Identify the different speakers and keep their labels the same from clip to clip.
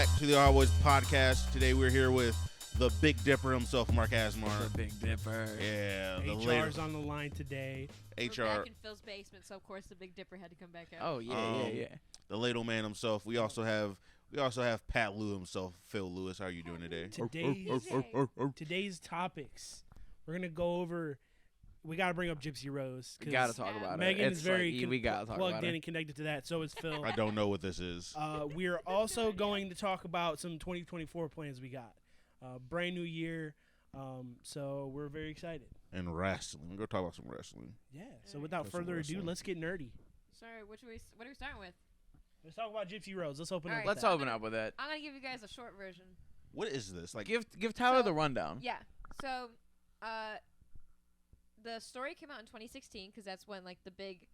Speaker 1: back to the Our Boys podcast. Today we're here with the Big Dipper himself, Mark Asmar.
Speaker 2: The Big Dipper.
Speaker 1: Yeah.
Speaker 3: HR's on the line today.
Speaker 1: HR.
Speaker 4: We're back in Phil's basement, so of course the Big Dipper had to come back out.
Speaker 2: Oh, yeah.
Speaker 1: The ladle man himself. We also have Pat Lou himself, Phil Lewis. How are you doing today?
Speaker 3: Today's topics. We're gonna go over. We gotta bring up Gypsy Rose.
Speaker 2: We gotta talk about
Speaker 3: Megan
Speaker 2: it.
Speaker 3: is very
Speaker 2: we gotta talk
Speaker 3: plugged
Speaker 2: about
Speaker 3: in
Speaker 2: it.
Speaker 3: and connected to that. So is Phil.
Speaker 1: I don't know what this is.
Speaker 3: We are also going to talk about some 2024 plans we got. Brand new year. So we're very excited.
Speaker 1: And wrestling. We're gonna talk about some wrestling.
Speaker 3: Yeah. So without
Speaker 1: That's some
Speaker 3: further ado,
Speaker 1: wrestling.
Speaker 3: let's get nerdy.
Speaker 4: Sorry, what are we starting with?
Speaker 3: Let's talk about Gypsy Rose. Let's open
Speaker 4: All
Speaker 3: up.
Speaker 4: right.
Speaker 3: with
Speaker 2: Let's
Speaker 3: that.
Speaker 2: open up with it.
Speaker 4: I'm gonna give you guys a short version.
Speaker 1: What is this? Like,
Speaker 2: Give Tyler
Speaker 4: So-
Speaker 2: the rundown.
Speaker 4: Yeah. So, the story came out in 2016 because that's when like the big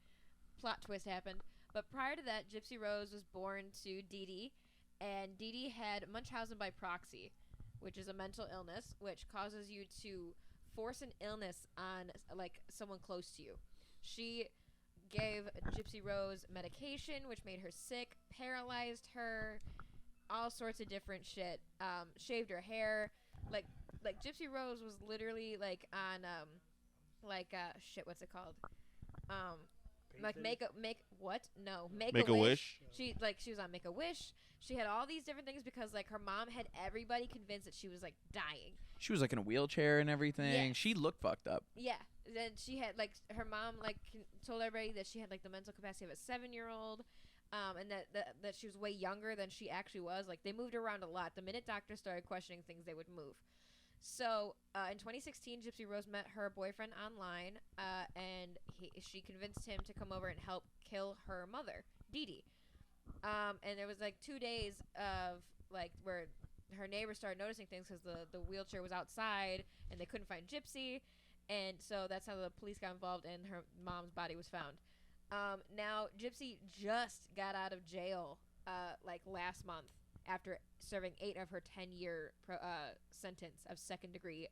Speaker 4: plot twist happened. But prior to that, Gypsy Rose was born to Dee Dee, and Dee Dee had Munchausen by proxy, which is a mental illness which causes you to force an illness on like someone close to you. She gave Gypsy Rose medication which made her sick, paralyzed her, all sorts of different shit. Shaved her hair, like Gypsy Rose was literally like on shit, what's it called? Like make a
Speaker 1: Wish?
Speaker 4: She was on Make a Wish. She had all these different things because like her mom had everybody convinced that she was like dying.
Speaker 2: She was like in a wheelchair and everything.
Speaker 4: Yes.
Speaker 2: She looked fucked up.
Speaker 4: Yeah. Then she had like her mom like told everybody that she had like the mental capacity of a 7-year-old. And that she was way younger than she actually was. Like they moved her around a lot. The minute doctors started questioning things, they would move. So in 2016, Gypsy Rose met her boyfriend online, and she convinced him to come over and help kill her mother, Dee Dee. And there was like 2 days of like where her neighbors started noticing things because the wheelchair was outside and they couldn't find Gypsy, and so that's how the police got involved and her mom's body was found. Now Gypsy just got out of jail like last month after serving 8 of her 10-year sentence of second-degree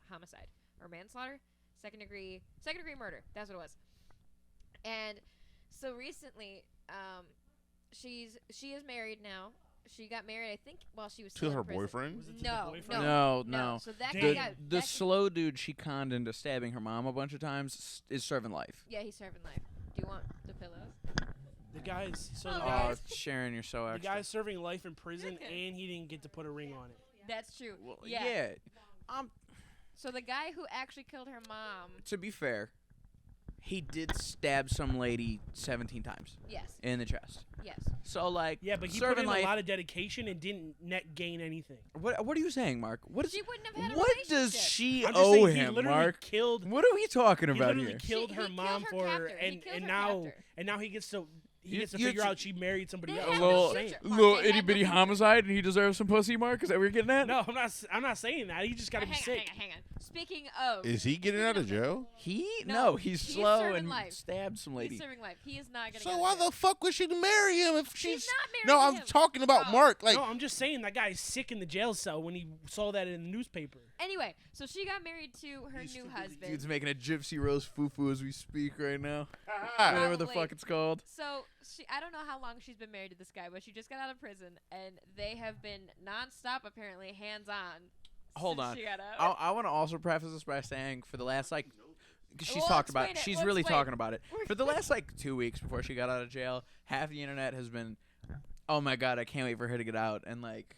Speaker 4: homicide or manslaughter, second-degree murder. That's what it was. And so recently, she is married now. She got married, I think, while she was
Speaker 1: To
Speaker 4: still
Speaker 1: her
Speaker 4: in prison.
Speaker 1: boyfriend?
Speaker 3: Was it to the
Speaker 4: No,
Speaker 3: boyfriend?
Speaker 2: No.
Speaker 4: So that
Speaker 3: The-
Speaker 4: guy got
Speaker 2: The slow dude she conned into stabbing her mom a bunch of times is serving life.
Speaker 4: yeah, he's serving life. Do you want the pillows?
Speaker 3: The guy's
Speaker 4: Oh,
Speaker 2: Oh,
Speaker 4: guys.
Speaker 2: Sharon, you're so
Speaker 3: the
Speaker 2: extra.
Speaker 3: guy's serving life in prison, and he didn't get to put a ring on it.
Speaker 4: That's true.
Speaker 2: Well,
Speaker 4: yeah.
Speaker 2: yeah.
Speaker 4: So the guy who actually killed her mom.
Speaker 2: To be fair, he did stab some lady 17 times
Speaker 4: Yes.
Speaker 2: in the chest.
Speaker 4: Yes.
Speaker 2: So like,
Speaker 3: Yeah, but he put
Speaker 2: serving
Speaker 3: in
Speaker 2: life.
Speaker 3: a lot of dedication and didn't net gain anything.
Speaker 2: What are you saying, Mark? What is?
Speaker 4: She wouldn't have had a
Speaker 2: What does
Speaker 4: relationship.
Speaker 2: she
Speaker 3: I'm just
Speaker 2: owe
Speaker 3: saying, he
Speaker 2: him,
Speaker 3: literally
Speaker 2: Mark?
Speaker 3: killed.
Speaker 2: What are we talking
Speaker 3: He
Speaker 2: about
Speaker 3: literally
Speaker 2: here?
Speaker 3: killed
Speaker 4: He
Speaker 3: her
Speaker 4: killed
Speaker 3: mom
Speaker 4: her
Speaker 3: for her,
Speaker 4: captor. He
Speaker 3: and
Speaker 4: killed her
Speaker 3: now
Speaker 4: captor.
Speaker 3: and now he gets to
Speaker 2: You-
Speaker 3: figure out she married somebody
Speaker 4: They
Speaker 3: else.
Speaker 2: A
Speaker 4: have
Speaker 3: I'm
Speaker 2: little,
Speaker 3: just saying.
Speaker 4: Mark,
Speaker 2: little
Speaker 4: they had
Speaker 2: itty bitty
Speaker 4: no future.
Speaker 2: homicide, and he deserves some pussy, Mark. Is that what you're getting at?
Speaker 3: No, I'm not saying that. He just got to be sick.
Speaker 4: Hang on. Speaking of,
Speaker 1: Is he getting out of jail?
Speaker 4: No,
Speaker 2: He's
Speaker 4: he's
Speaker 2: slow
Speaker 4: serving
Speaker 2: and
Speaker 4: life.
Speaker 2: stabbed some lady.
Speaker 4: he's serving life. He is not gonna.
Speaker 1: So
Speaker 4: get
Speaker 1: why
Speaker 4: out of jail.
Speaker 1: the fuck would she marry him if she's...
Speaker 4: She's not married
Speaker 1: No,
Speaker 4: to
Speaker 1: I'm
Speaker 4: him.
Speaker 1: talking about
Speaker 4: Oh.
Speaker 1: Mark. Like,
Speaker 3: No, I'm just saying that guy's sick in the jail cell when he saw that in the newspaper.
Speaker 4: Anyway, so she got married to her new husband.
Speaker 2: Dude's making a Gypsy Rose foo-foo as we speak right now.
Speaker 1: ah,
Speaker 2: Whatever the
Speaker 4: Probably.
Speaker 2: fuck it's called.
Speaker 4: So I don't know how long she's been married to this guy, but she just got out of prison, and they have been nonstop, apparently, hands-on.
Speaker 2: Hold
Speaker 4: since
Speaker 2: on.
Speaker 4: She got out.
Speaker 2: I want to also preface this by saying for the last, like, 'cause she's
Speaker 4: We'll
Speaker 2: talked about
Speaker 4: explain it.
Speaker 2: she's
Speaker 4: We'll
Speaker 2: really
Speaker 4: explain.
Speaker 2: talking about it. For the last, like, 2 weeks before she got out of jail, half the internet has been, oh my god, I can't wait for her to get out, and, like,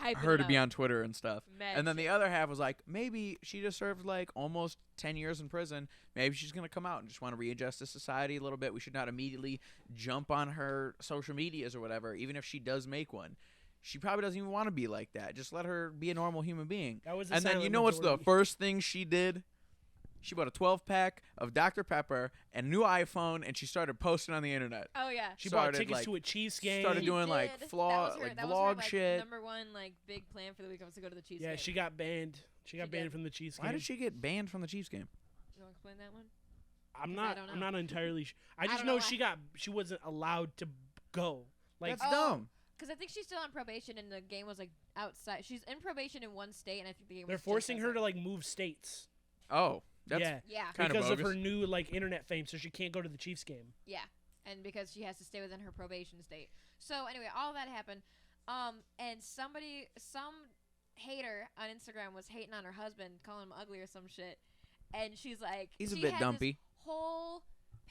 Speaker 4: Hyping
Speaker 2: her
Speaker 4: it
Speaker 2: to be
Speaker 4: up.
Speaker 2: on Twitter and stuff.
Speaker 4: Mad
Speaker 2: And then the
Speaker 4: shit.
Speaker 2: other half was like, maybe she just served like almost 10 years in prison. Maybe she's going to come out and just want to readjust to society a little bit. We should not immediately jump on her social medias or whatever, even if she does make one. She probably doesn't even want to be like that. Just let her be a normal human being.
Speaker 3: That was the
Speaker 2: And then you
Speaker 3: silent
Speaker 2: know what's the
Speaker 3: majority.
Speaker 2: first thing she did? She bought a 12-pack of Dr. Pepper and a new iPhone, and she started posting on the internet.
Speaker 4: Oh yeah.
Speaker 3: She bought
Speaker 2: started,
Speaker 3: tickets
Speaker 2: like,
Speaker 3: to a Chiefs game.
Speaker 2: started
Speaker 4: She
Speaker 2: doing, like,
Speaker 4: did.
Speaker 2: vlog-
Speaker 4: that
Speaker 2: vlog
Speaker 4: was her, like,
Speaker 2: shit.
Speaker 4: Number one like big plan for the week was to go to the Chiefs
Speaker 3: Yeah,
Speaker 4: game.
Speaker 3: she got banned. She got
Speaker 4: She
Speaker 3: banned
Speaker 4: did.
Speaker 3: from the Chiefs
Speaker 2: Why
Speaker 3: game.
Speaker 2: did she get banned from the Chiefs game?
Speaker 4: You want to explain that one?
Speaker 3: I'm
Speaker 4: 'Cause I
Speaker 3: not.
Speaker 4: don't
Speaker 3: I'm
Speaker 4: know.
Speaker 3: not entirely. I
Speaker 4: I
Speaker 3: just
Speaker 4: don't
Speaker 3: know
Speaker 4: know
Speaker 3: she wasn't allowed to go. Like
Speaker 2: That's
Speaker 4: Oh,
Speaker 2: dumb.
Speaker 4: Because I think she's still on probation, and the game was like outside. She's in probation in one state, and I think the game.
Speaker 3: they're
Speaker 4: was just
Speaker 3: forcing her to
Speaker 4: outside.
Speaker 3: like move states.
Speaker 2: Oh, that's
Speaker 3: yeah,
Speaker 4: Yeah,
Speaker 2: Kinda
Speaker 3: because of
Speaker 2: bogus.
Speaker 3: her new like internet fame, so she can't go to the Chiefs game.
Speaker 4: yeah, and because she has to stay within her probation state. So anyway, all that happened. And some hater on Instagram was hating on her husband, calling him ugly or some shit. And she's like,
Speaker 2: He's a
Speaker 4: she
Speaker 2: bit
Speaker 4: had
Speaker 2: dumpy.
Speaker 4: This whole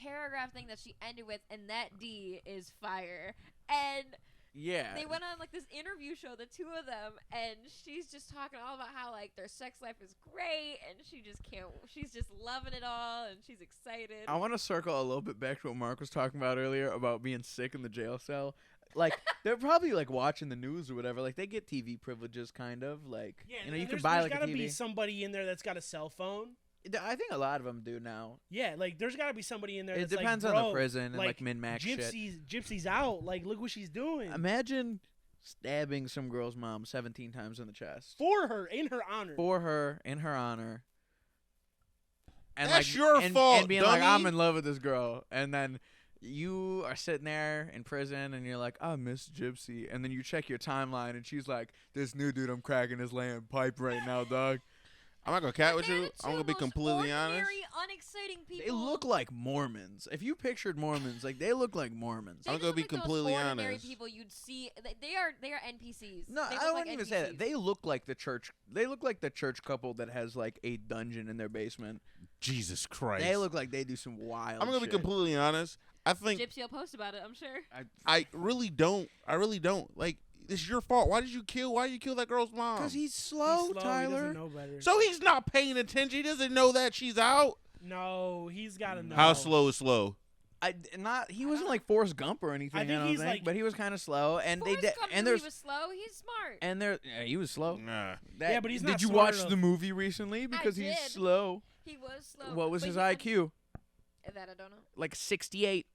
Speaker 4: paragraph thing that she ended with, and that D is fire. And
Speaker 2: Yeah.
Speaker 4: they went on like this interview show, the two of them, and she's just talking all about how like their sex life is great, and she's just loving it all, and she's excited.
Speaker 2: I want to circle a little bit back to what Mark was talking about earlier about being sick in the jail cell. Like, they're probably like watching the news or whatever. Like, they get TV privileges, kind of. Like, you know, you can buy like a
Speaker 3: There's gotta
Speaker 2: TV.
Speaker 3: be somebody in there that's got a cell phone.
Speaker 2: I think a lot of them do now.
Speaker 3: Yeah, like there's gotta be somebody in there.
Speaker 2: It
Speaker 3: that's
Speaker 2: depends
Speaker 3: like,
Speaker 2: on
Speaker 3: bro,
Speaker 2: the prison and like min-max shit.
Speaker 3: Gypsy's out. Like, look what she's doing
Speaker 2: Imagine stabbing some girl's mom 17 times in the chest.
Speaker 3: for her, in her honor.
Speaker 2: For her, in her honor. And
Speaker 1: That's
Speaker 2: like,
Speaker 1: your fault,
Speaker 2: and being like, I'm
Speaker 1: dummy.
Speaker 2: in love with this girl. And then you are sitting there in prison and you're like, I miss Gypsy. And then you check your timeline and she's like, this new dude I'm cracking his lamb pipe right now, dog.
Speaker 1: I'm not gonna cat with
Speaker 4: They're
Speaker 1: you.
Speaker 4: the
Speaker 1: I'm gonna
Speaker 4: two
Speaker 1: be
Speaker 4: most
Speaker 1: completely honest.
Speaker 4: ordinary, unexciting people.
Speaker 2: They look like Mormons. If you pictured Mormons, like they look like Mormons.
Speaker 4: They
Speaker 1: I'm
Speaker 4: just
Speaker 1: gonna
Speaker 4: look
Speaker 1: be
Speaker 4: like the most
Speaker 1: completely
Speaker 4: ordinary
Speaker 1: honest.
Speaker 4: people you'd see. They are NPCs.
Speaker 2: No,
Speaker 4: They
Speaker 2: I
Speaker 4: look
Speaker 2: don't
Speaker 4: like
Speaker 2: even say that.
Speaker 4: NPCs.
Speaker 2: They look like the church. They look like the church couple that has like a dungeon in their basement.
Speaker 1: Jesus Christ.
Speaker 2: They look like they do some wild.
Speaker 1: I'm gonna be
Speaker 2: shit.
Speaker 1: completely honest. I think
Speaker 4: Gypsy will post about it, I'm sure.
Speaker 1: I really don't. I really don't. Like, it's your fault. Why did you kill that girl's mom?
Speaker 2: Because he's
Speaker 3: He's
Speaker 2: slow,
Speaker 3: slow, He
Speaker 2: Tyler.
Speaker 3: doesn't know better.
Speaker 1: So he's not paying attention. He doesn't know that she's out.
Speaker 3: No, he's gotta know.
Speaker 1: How slow is slow?
Speaker 2: He wasn't like Forrest Gump or anything.
Speaker 3: I think
Speaker 2: don't
Speaker 3: he's
Speaker 2: think,
Speaker 3: like-
Speaker 2: but he was kind of slow. And
Speaker 4: Forrest
Speaker 2: they
Speaker 4: Gump
Speaker 2: and
Speaker 4: knew
Speaker 2: there's
Speaker 4: he was slow. He's smart.
Speaker 2: and there yeah, he was slow.
Speaker 1: Nah.
Speaker 3: Yeah, but he's not
Speaker 2: Did you
Speaker 3: smart
Speaker 2: watch
Speaker 3: enough.
Speaker 2: the movie recently? Because he's
Speaker 4: did.
Speaker 2: slow.
Speaker 4: He was slow.
Speaker 2: What was
Speaker 4: but
Speaker 2: his
Speaker 4: he
Speaker 2: IQ?
Speaker 4: That I don't know.
Speaker 2: Like 68.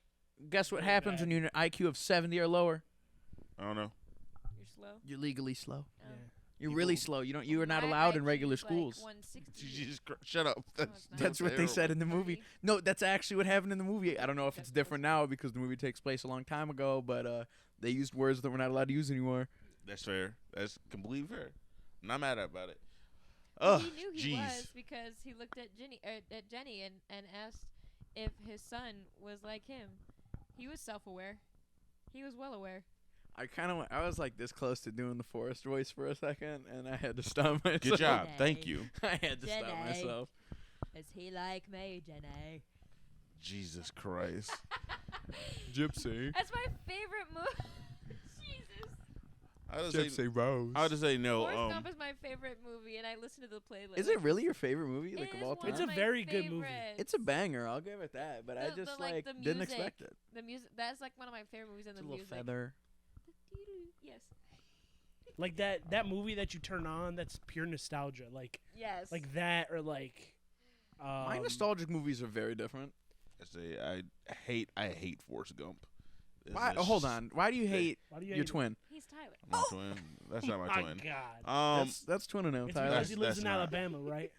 Speaker 2: Guess what
Speaker 3: Very
Speaker 2: happens
Speaker 3: bad.
Speaker 2: when you're an IQ of 70 or lower?
Speaker 1: I don't know.
Speaker 4: You're slow.
Speaker 2: You're legally slow.
Speaker 3: Yeah.
Speaker 2: You're really slow. You are not
Speaker 4: My
Speaker 2: allowed in
Speaker 4: IQ
Speaker 2: regular
Speaker 4: is like
Speaker 2: schools.
Speaker 4: 160.
Speaker 1: Jesus Christ. Shut up.
Speaker 4: it's not.
Speaker 2: That's what they said in the movie.
Speaker 4: 30.
Speaker 2: No, that's actually what happened in the movie. I don't know if it's different now because the movie takes place a long time ago, but they used words that we're not allowed to use anymore.
Speaker 1: That's fair. That's completely fair. I'm not mad about it.
Speaker 4: Well,
Speaker 1: Ugh,
Speaker 4: he knew he
Speaker 1: jeez.
Speaker 4: was because he looked at Jenny and asked if his son was like him. He was self-aware. He was well aware.
Speaker 2: I was like this close to doing the Forrest voice for a second, and I had to stop myself.
Speaker 1: Good job.
Speaker 4: Jenny.
Speaker 1: Thank you.
Speaker 2: I had to stop
Speaker 4: Jenny.
Speaker 2: myself.
Speaker 4: Is he like me, Jenny?
Speaker 1: Jesus Christ.
Speaker 2: Gypsy.
Speaker 4: That's my favorite movie. Jesus.
Speaker 1: I would say,
Speaker 2: Rose.
Speaker 1: I would just say no.
Speaker 4: Forrest Gump is my favorite movie, and I listen to the playlist.
Speaker 2: Is it really your favorite movie, like
Speaker 4: It
Speaker 2: of
Speaker 4: is
Speaker 2: all
Speaker 4: one
Speaker 2: time?
Speaker 3: It's
Speaker 4: of
Speaker 3: a
Speaker 4: my
Speaker 3: very good movie.
Speaker 4: favorites.
Speaker 2: It's a banger. I'll give it that. But I
Speaker 4: The-
Speaker 2: just
Speaker 4: the, like, the
Speaker 2: didn't
Speaker 4: music.
Speaker 2: expect it.
Speaker 4: The music. That's like one of my favorite movies in
Speaker 2: It's
Speaker 4: the
Speaker 2: a little
Speaker 4: music.
Speaker 2: feather.
Speaker 4: Yes.
Speaker 3: Like that movie that you turn on, that's pure nostalgia. Like
Speaker 4: Yes.
Speaker 3: that, or like.
Speaker 2: My nostalgic movies are very different.
Speaker 1: I hate Forrest Gump.
Speaker 2: Why?
Speaker 1: It's
Speaker 2: Hold
Speaker 1: just-
Speaker 2: on. Why do you hate
Speaker 3: Why do you
Speaker 2: your
Speaker 3: hate it?
Speaker 2: twin?
Speaker 4: He's Tyler.
Speaker 1: My twin. That's not my
Speaker 3: My
Speaker 1: twin.
Speaker 3: God.
Speaker 2: That's twin and
Speaker 3: It's
Speaker 2: Tyler.
Speaker 3: because he lives
Speaker 1: that's
Speaker 3: in
Speaker 1: not-
Speaker 3: Alabama, right?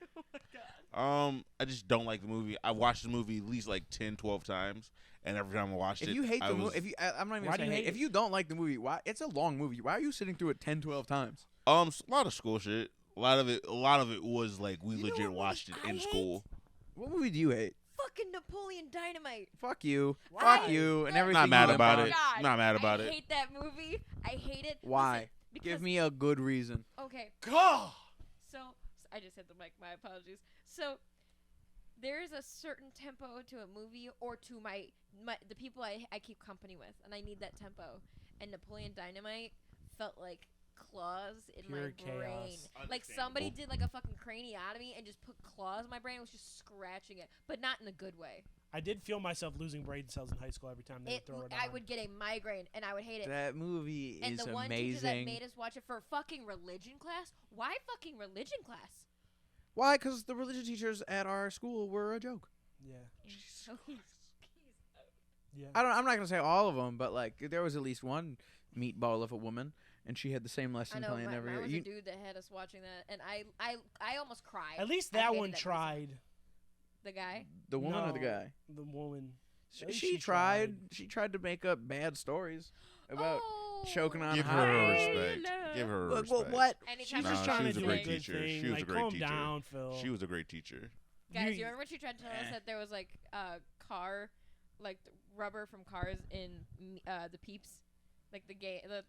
Speaker 1: I just don't like the movie. I watched the movie at least like 10, 12 times, and every time I watched
Speaker 2: If
Speaker 1: it,
Speaker 2: you hate
Speaker 1: I
Speaker 2: the
Speaker 1: was,
Speaker 2: movie, I'm not even
Speaker 3: Why do
Speaker 2: saying
Speaker 3: you
Speaker 2: hate.
Speaker 3: hate
Speaker 2: If
Speaker 3: it?
Speaker 2: you don't like the movie, why? It's a long movie. Why are you sitting through it 10, 12 times?
Speaker 1: a lot of school shit. A lot of it was like we
Speaker 4: You know
Speaker 1: legit
Speaker 4: what
Speaker 1: watched it
Speaker 4: movie I
Speaker 1: in
Speaker 4: hate?
Speaker 1: school.
Speaker 2: What movie do you hate?
Speaker 4: Fucking Napoleon Dynamite.
Speaker 2: Fuck you.
Speaker 3: Why?
Speaker 2: Fuck you and
Speaker 4: Not
Speaker 2: everything.
Speaker 1: Not mad
Speaker 2: you
Speaker 1: about
Speaker 2: about
Speaker 1: it.
Speaker 4: God,
Speaker 1: Not mad about
Speaker 4: I
Speaker 1: it.
Speaker 4: hate that movie. I hate it.
Speaker 2: Why?
Speaker 4: Listen, because,
Speaker 2: Give me a good reason.
Speaker 4: Okay.
Speaker 3: God.
Speaker 4: So I just hit the mic. My apologies. So there is a certain tempo to a movie or to my the people I keep company with, and I need that tempo. And Napoleon Dynamite felt like claws in
Speaker 3: Pure
Speaker 4: my
Speaker 3: chaos.
Speaker 4: brain. Like somebody did like a fucking craniotomy and just put claws in my brain. It was just scratching it, but not in a good way.
Speaker 3: I did feel myself losing brain cells in high school every time they would throw it on.
Speaker 4: I would get a migraine and I would hate it.
Speaker 2: That movie
Speaker 4: And
Speaker 2: is
Speaker 4: the one teacher that
Speaker 2: amazing.
Speaker 4: made us watch it for fucking religion class? Why fucking religion class?
Speaker 2: Why? Because the religion teachers at our school were a joke.
Speaker 3: Yeah.
Speaker 4: Oh, he's
Speaker 3: Yeah.
Speaker 2: I'm not gonna say all of them, but like there was at least one meatball of a woman, and she had the same
Speaker 4: I
Speaker 2: lesson
Speaker 4: know,
Speaker 2: plan
Speaker 4: mine
Speaker 2: every year.
Speaker 4: was a dude that had us watching that, and I almost cried.
Speaker 3: At least
Speaker 4: I
Speaker 3: that
Speaker 4: hated
Speaker 3: one
Speaker 4: music.
Speaker 3: tried.
Speaker 4: The guy?
Speaker 2: The woman or the
Speaker 3: No.
Speaker 2: guy?
Speaker 3: The woman. At least
Speaker 2: She tried. She tried to make up bad stories about. choking on
Speaker 1: Give
Speaker 2: hot
Speaker 1: her her
Speaker 2: dogs.
Speaker 1: respect. Give her her
Speaker 2: Look,
Speaker 1: respect.
Speaker 2: what?
Speaker 3: She's
Speaker 4: Anytime
Speaker 3: just
Speaker 1: Nah,
Speaker 3: trying
Speaker 1: she
Speaker 3: to
Speaker 1: was a
Speaker 3: do
Speaker 1: great
Speaker 3: a good
Speaker 1: teacher.
Speaker 3: thing.
Speaker 1: She was
Speaker 3: like,
Speaker 1: a great
Speaker 3: calm
Speaker 1: teacher.
Speaker 3: down, Phil.
Speaker 1: She was a great teacher.
Speaker 4: Guys,
Speaker 3: You-
Speaker 4: you remember when she tried to tell us that there was like car, like rubber from cars in the Peeps, like the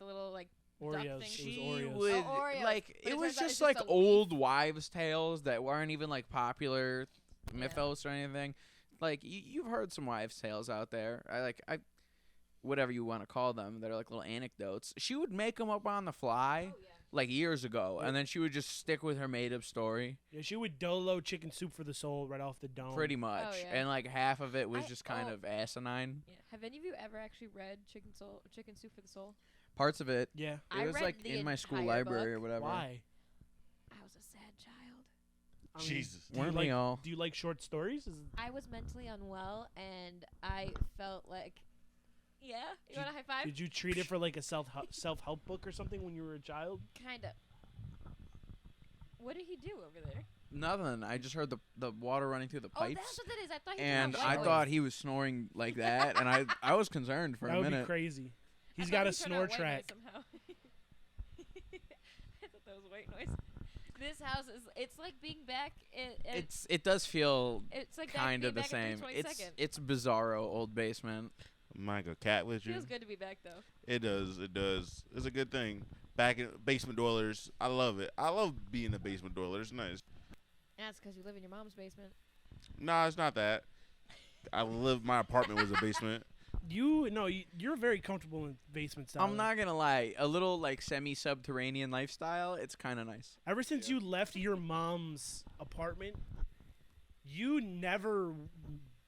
Speaker 4: little like
Speaker 3: Oreos.
Speaker 4: thing.
Speaker 3: It was
Speaker 2: She
Speaker 3: Oreos.
Speaker 2: would
Speaker 4: Oh, Oreos.
Speaker 2: like
Speaker 4: But
Speaker 2: it
Speaker 4: it
Speaker 2: was
Speaker 4: turns out
Speaker 2: just
Speaker 4: it's
Speaker 2: like
Speaker 4: just a
Speaker 2: old wives' tales that weren't even like popular mythos or anything. Like you've heard some wives' tales out there. I whatever you want to call them. They're like little anecdotes. She would make them up on the fly.
Speaker 4: Oh, yeah.
Speaker 2: Like years ago, and then she would just stick with her made-up story,
Speaker 3: Yeah, she would dolo chicken soup for the soul right off the dome.
Speaker 2: pretty much,
Speaker 4: yeah.
Speaker 2: and like half of it was
Speaker 4: I-
Speaker 2: just kind
Speaker 4: oh.
Speaker 2: of asinine.
Speaker 4: Yeah. Have any of you ever actually read Chicken Soup for the Soul?
Speaker 2: Parts of it,
Speaker 3: Yeah.
Speaker 2: it
Speaker 4: I
Speaker 2: was
Speaker 4: read
Speaker 2: like
Speaker 4: the
Speaker 2: in my school
Speaker 4: entire
Speaker 2: library or
Speaker 4: book.
Speaker 2: whatever.
Speaker 3: Why?
Speaker 4: I was a sad child.
Speaker 3: I mean,
Speaker 1: Jesus.
Speaker 3: do you
Speaker 2: Weren't we
Speaker 3: like-
Speaker 2: all?
Speaker 3: Do you like short stories?
Speaker 4: I was mentally unwell, and I felt like, yeah. You want a high five?
Speaker 3: Did you treat it for like a self-help book or something when you were a child?
Speaker 4: Kinda. What did he do over there?
Speaker 2: Nothing. I just heard the water running through the
Speaker 4: Oh,
Speaker 2: pipes,
Speaker 4: that's what that is. I thought he
Speaker 2: and
Speaker 4: did that
Speaker 2: I
Speaker 4: white
Speaker 2: thought
Speaker 4: noise.
Speaker 2: he was snoring like that, and I was concerned for
Speaker 3: That
Speaker 2: a
Speaker 3: would be
Speaker 2: minute.
Speaker 3: crazy.
Speaker 4: I
Speaker 3: He's
Speaker 4: thought
Speaker 3: got
Speaker 4: he
Speaker 3: a
Speaker 4: turned
Speaker 3: snore
Speaker 4: out white noise
Speaker 3: track.
Speaker 4: somehow. I thought that was white noise. This house it's like being back in
Speaker 2: It does feel
Speaker 4: it's like
Speaker 2: kind of the
Speaker 4: back in
Speaker 2: same.
Speaker 4: 322nd.
Speaker 2: It's bizarro old basement.
Speaker 1: Michael, cat with you.
Speaker 4: Feels good to be back though.
Speaker 1: It does. It does. It's a good thing. Back in basement dwellers, I love it. I love being a basement dweller. It's nice.
Speaker 4: That's because you live in your mom's basement.
Speaker 1: Nah, it's not that. My apartment was a basement.
Speaker 3: You're very comfortable in basement style.
Speaker 2: I'm not gonna lie, a little like semi-subterranean lifestyle. It's kind of nice.
Speaker 3: Ever since you left your mom's apartment, you never